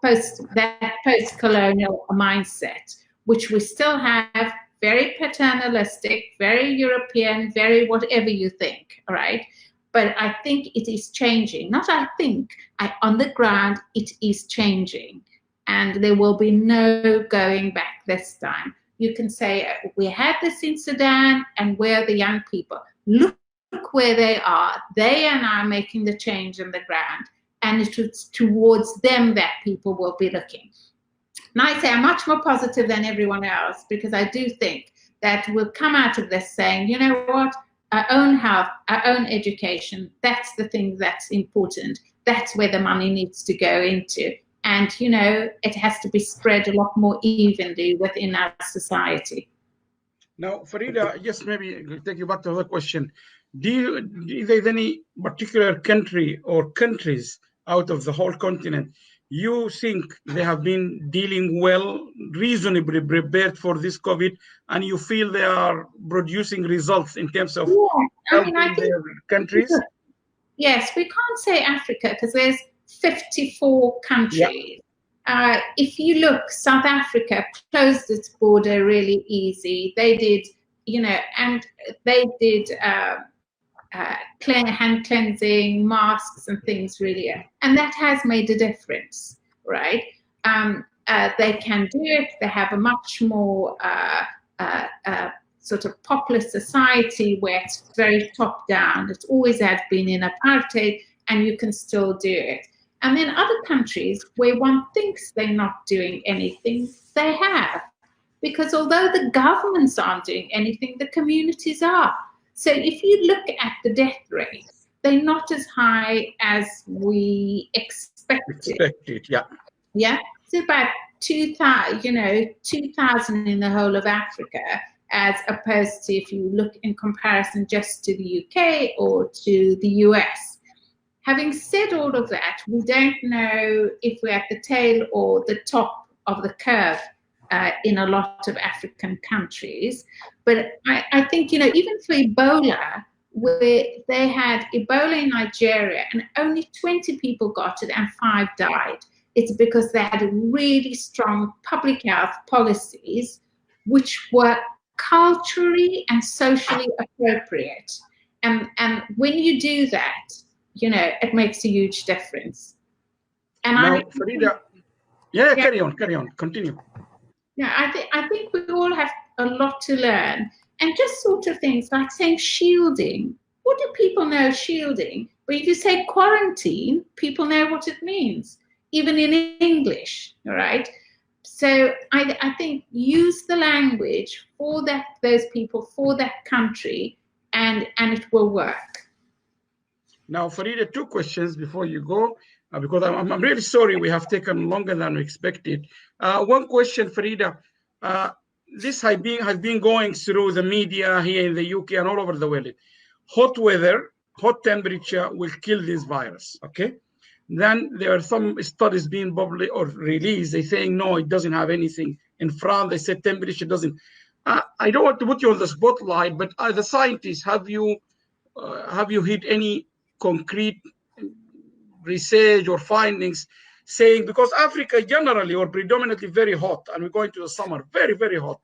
post-colonial mindset, which we still have, very paternalistic, very European, very whatever you think, all right? But I think it is changing. Not I think, on the ground, it is changing. And there will be no going back this time. You can say, we had this in Sudan, and we're the young people. Look where they are. They are now making the change on the ground. And it is towards them that people will be looking. And I say I'm much more positive than everyone else, because I do think that we'll come out of this saying, you know what? Our own health, our own education, that's the thing that's important. That's where the money needs to go into. And, you know, it has to be spread a lot more evenly within our society. Now, Farida, just maybe take you back to the question. Is there any particular country or countries out of the whole continent you think they have been dealing well, reasonably prepared for this COVID, and you feel they are producing results in terms of helping their countries? Yes, we can't say Africa, because there's 54 countries. Yeah. If you look, South Africa closed its border really easy. They did, you know, and they did hand cleansing, masks and things really, and that has made a difference, right? They can do it. They have a much more sort of populist society where it's very top down. It always has been in apartheid, and you can still do it. And then other countries where one thinks they're not doing anything, they have. Because although the governments aren't doing anything, the communities are. So if you look at the death rates, they're not as high as we expected. Yeah. Yeah. So about 2,000 in the whole of Africa. as opposed to if you look in comparison just to the UK or to the US. Having said all of that, we don't know if we're at the tail or the top of the curve in a lot of African countries. But I think, you know, even for Ebola, where they had Ebola in Nigeria and only 20 people got it and 5 died, it's because they had really strong public health policies which were culturally and socially appropriate. And when you do that, you know, it makes a huge difference. And now, Farida, yeah, carry on, continue. Yeah, I think we all have a lot to learn, and just sort of things like saying shielding. What do people know shielding? But if you say quarantine, people know what it means, even in English, all right? So I think use the language for those people, for that country, and it will work. Now, Farida, 2 questions before you go, because I'm really sorry we have taken longer than we expected. 1 question, Farida. This has been going through the media here in the UK and all over the world. Hot weather, hot temperature will kill this virus, okay? Then there are some studies being published or released. They're saying, no, it doesn't have anything. In France, they said temperature doesn't. I don't want to put you on the spotlight, but as a scientist, have you hit any concrete research or findings saying, because Africa generally or predominantly very hot, and we're going to the summer, very, very hot.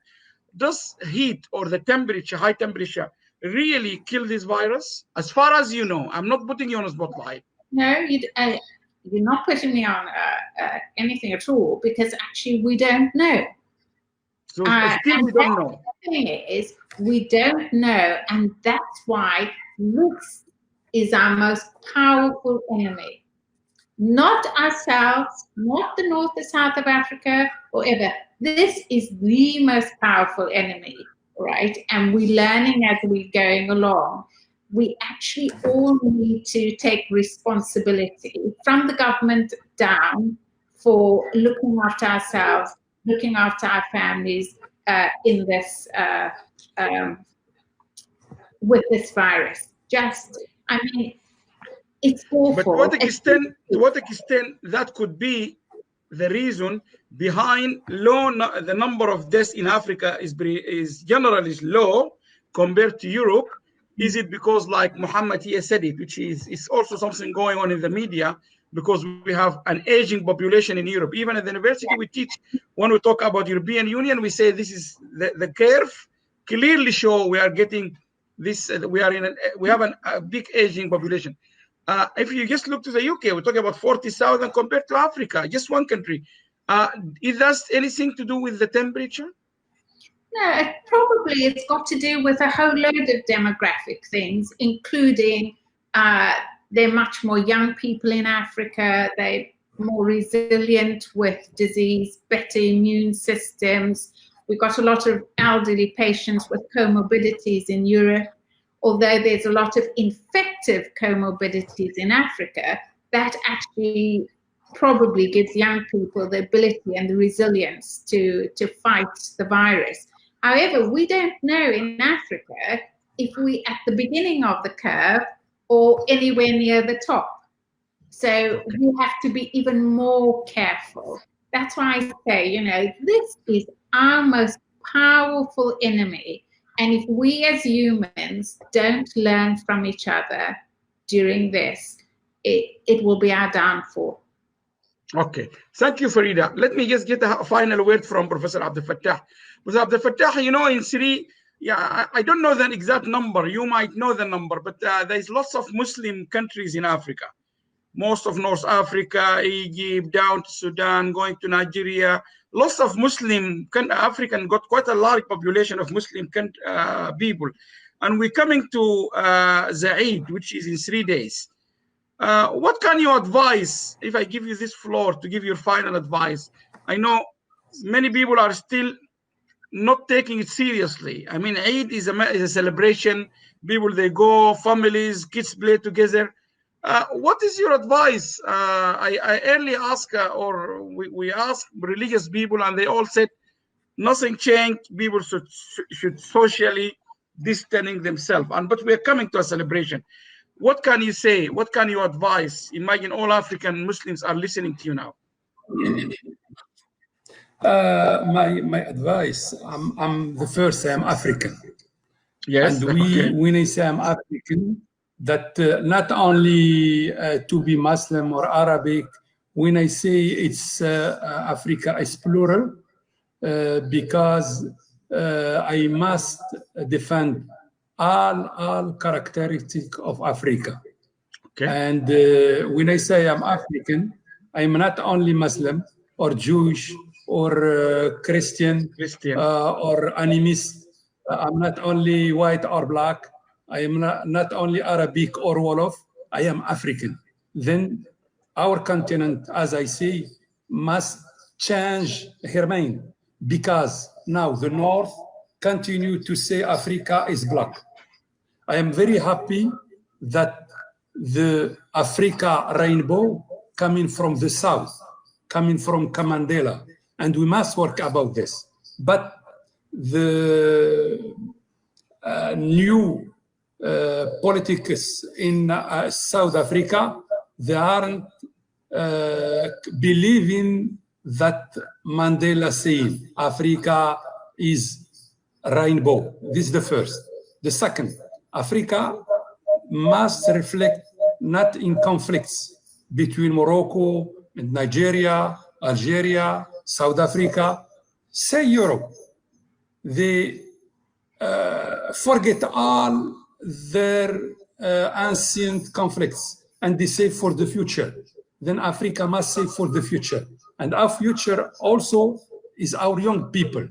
Does heat or the temperature, high temperature, really kill this virus? As far as you know, I'm not putting you on a spotlight. No, you're not putting me on anything at all, because actually we don't know. So still we don't know. The thing is, we don't know, and that's why this is our most powerful enemy. Not ourselves, not the North or South of Africa, or ever. This is the most powerful enemy, right? And we're learning as we're going along. We actually all need to take responsibility from the government down for looking after ourselves, looking after our families in this with this virus. I mean, it's awful. But to what extent that could be the reason behind the number of deaths in Africa is generally low compared to Europe? Is it because, like Mohamed here said it, which is also something going on in the media, because we have an aging population in Europe? Even at the university, we teach, when we talk about European Union, we say this is the curve clearly show we are getting this. We have a big aging population. If you just look to the UK, we're talking about 40,000 compared to Africa, just one country. Is that anything to do with the temperature? No, it's got to do with a whole load of demographic things, including they're much more young people in Africa, they're more resilient with disease, better immune systems. We've got a lot of elderly patients with comorbidities in Europe. Although there's a lot of infective comorbidities in Africa, that actually probably gives young people the ability and the resilience to fight the virus. However, we don't know in Africa if we're at the beginning of the curve or anywhere near the top. So we have to be even more careful. That's why I say, you know, this is our most powerful enemy. And if we as humans don't learn from each other during this, it will be our downfall. Okay, thank you, Farida. Let me just get a final word from Professor Abdelfattah. Professor Abdelfattah, you know, in Syria, I don't know the exact number. You might know the number, but there's lots of Muslim countries in Africa. Most of North Africa, Egypt, down to Sudan, going to Nigeria. Lots of Muslim African got quite a large population of Muslim people, and we're coming to the Eid, which is in 3 days. What can you advise if I give you this floor to give your final advice? I know many people are still not taking it seriously. I mean, Eid is a celebration. People, they go, families, kids play together. What is your advice? I earlier asked, we asked religious people, and they all said nothing changed. People should socially distancing themselves. But we are coming to a celebration. What can you say? What can you advise? Imagine all African Muslims are listening to you now. My advice, I'm the first, I'm African. Yes. And when I say I'm African, that not only to be Muslim or Arabic, when I say it's Africa, it's plural, because I must defend all characteristics of Africa. Okay. And when I say I'm African, I'm not only Muslim or Jewish or Christian. Or animist. I'm not only white or black. I am not only Arabic or Wolof. I am African. Then our continent, as I say, must change her mind, because now the North continue to say Africa is black. I am very happy that the Africa rainbow coming from the South, coming from Mandela, and we must work about this. But the new politics in South Africa, they aren't believing that Mandela saying Africa is rainbow. This is the first. The second, Africa must reflect not in conflicts between Morocco and Nigeria, Algeria, South Africa, say Europe. They forget all their ancient conflicts and they say for the future. Then Africa must say for the future. And our future also is our young people.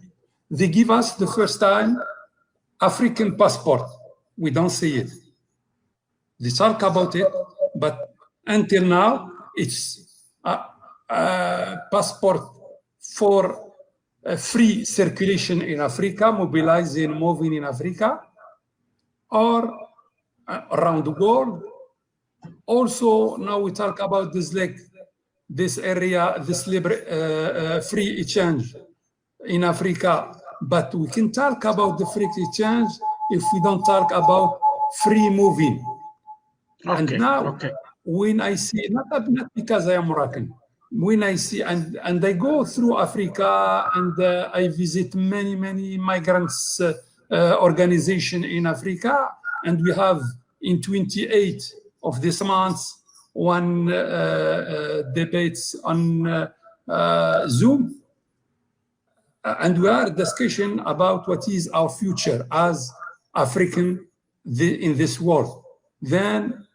They give us the first time African passport. We don't see it. They talk about it, but until now, it's a passport for free circulation in Africa, mobilizing, moving in Africa, or around the world. Also, now we talk about this, like this area, this free exchange in Africa, but we can talk about the free exchange if we don't talk about free moving. Okay, and now, when I see, not because I am Moroccan, when I see, and I go through Africa and I visit many migrants organization in Africa, and we have in 28 of this month one debates on Zoom, and we are discussing about what is our future as African in this world. Then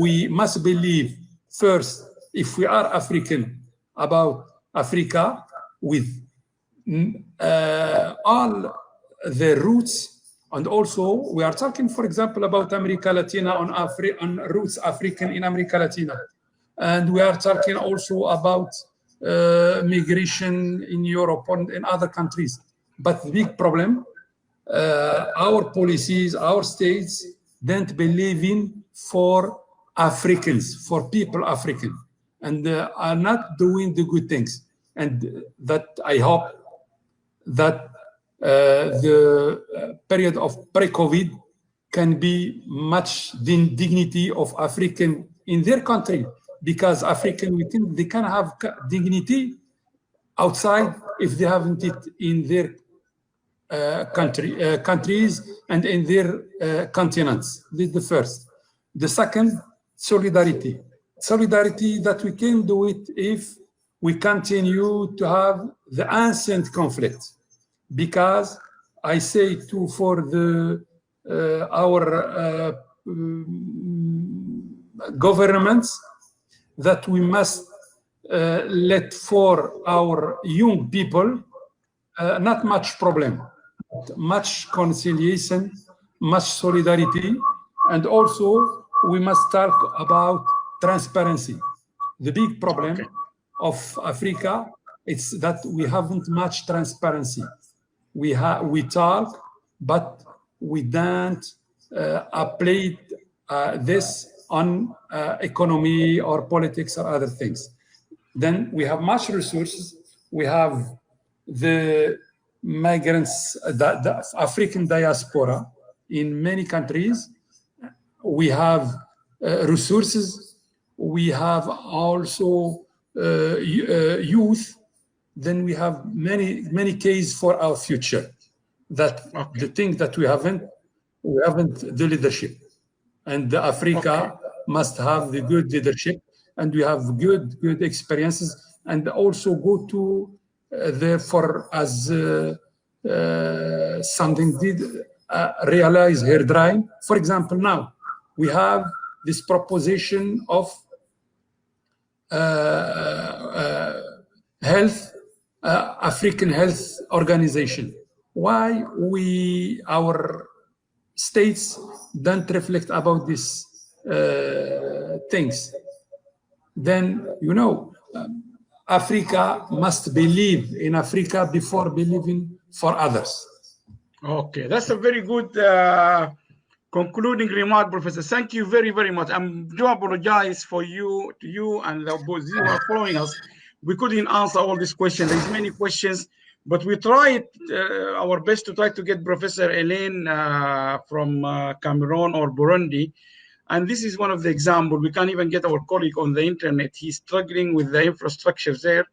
we must believe first, if we are African, about Africa with all the roots. And also, we are talking, for example, about America Latina on roots African in America Latina. And we are talking also about migration in Europe and in other countries. But the big problem, our policies, our states don't believe in for Africans, for people African, and are not doing the good things. And that I hope that the period of pre-COVID can be much the dignity of African in their country, because African, they can have dignity outside if they haven't it in their countries and in their continents. This is the first. The second, solidarity. Solidarity that we can do it if we continue to have the ancient conflict. Because I say too for the our governments that we must let for our young people not much problem, much conciliation, much solidarity, and also we must talk about transparency. The big problem of Africa is that we haven't much transparency. We talk, but we don't apply this on economy or politics or other things. Then we have much resources. We have the migrants, the African diaspora in many countries. We have resources. We have also youth. Then we have many cases for our future. That the thing that we haven't the leadership, and Africa must have the good leadership, and we have good experiences, and also go to there for as something did realize hair drying. For example, now we have this proposition of African Health Organization. Why our states don't reflect about these things? Then, Africa must believe in Africa before believing for others. Okay, that's a very good concluding remark, Professor. Thank you very, very much. I do apologize to you and those who are following us. We couldn't answer all these questions. There's many questions, but we tried our best to try to get Professor Ezzine from Cameroon or Burundi. And this is one of the examples. We can't even get our colleague on the internet. He's struggling with the infrastructure there.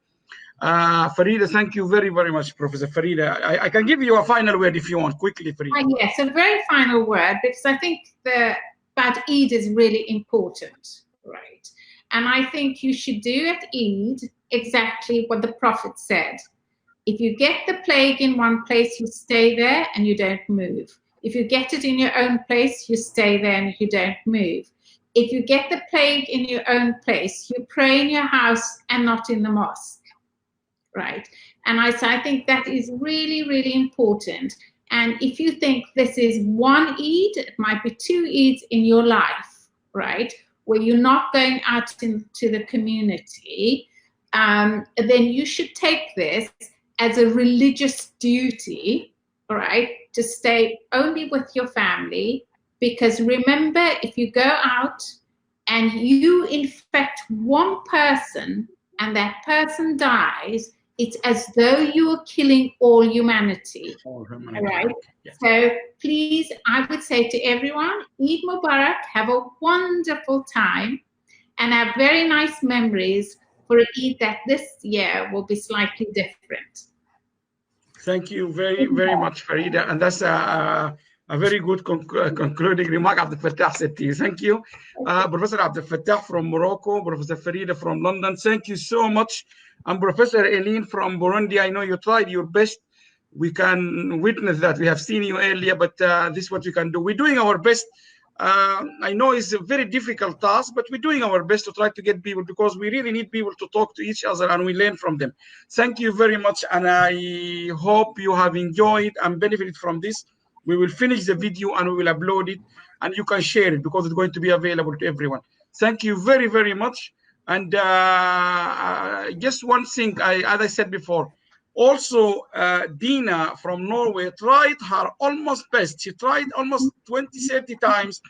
Farida, thank you very, very much, Professor Farida. I can give you a final word if you want, quickly, Farida. Yes, a very final word, because I think about Eid is really important, right? And I think you should do at Eid exactly what the Prophet said. If you get the plague in one place, you stay there and you don't move. If you get it in your own place, you stay there and you don't move. If you get the plague in your own place, you pray in your house and not in the mosque, right? And I think that is really, really important. And if you think this is one Eid, it might be 2 Eids in your life, right, where you're not going out into the community, then you should take this as a religious duty, all right, to stay only with your family. Because remember, if you go out and you infect one person and that person dies, it's as though you are killing all humanity. All right? Yes. So please, I would say to everyone, Eid Mubarak, have a wonderful time and have very nice memories for an Eid that this year will be slightly different. Thank you very, very much, Farida. And that's a very good concluding remark. Abdelfattah said to you. Thank you. Professor Abdelfattah from Morocco, Professor Farida from London. Thank you so much. And Professor Ezzine from Burundi, I know you tried your best. We can witness that. We have seen you earlier, but this is what we can do. We're doing our best. I know it's a very difficult task, but we're doing our best to try to get people, because we really need people to talk to each other and we learn from them. Thank you very much, and I hope you have enjoyed and benefited from this. We will finish the video and we will upload it, and you can share it because it's going to be available to everyone. Thank you very, very much. And just one thing, as I said before, also Dina from Norway tried her almost best. She tried almost 20-30 times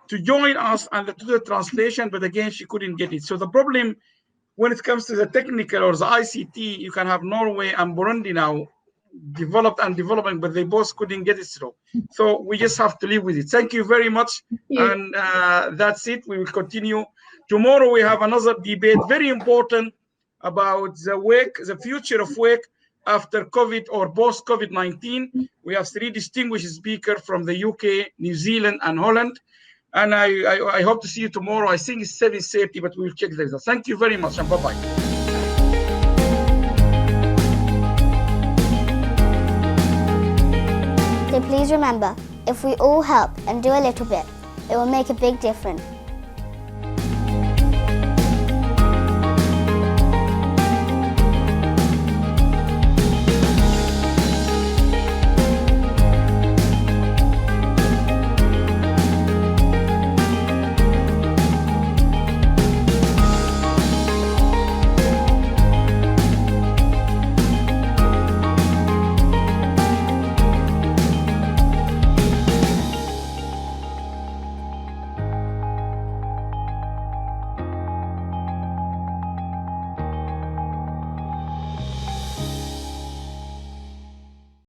to join us and to do the translation, but again she couldn't get it. So the problem when it comes to the technical or the ICT, you can have Norway and Burundi now developed and developing, but they both couldn't get it through. So we just have to live with it. Thank you very much. And that's it. We will continue. Tomorrow we have another debate, very important, about the work, the future of work after COVID or post-COVID-19. We have 3 distinguished speakers from the UK, New Zealand, and Holland. And I hope to see you tomorrow. I think it's 7:30, but we'll check the results. Thank you very much, and bye-bye. So please remember, if we all help and do a little bit, it will make a big difference.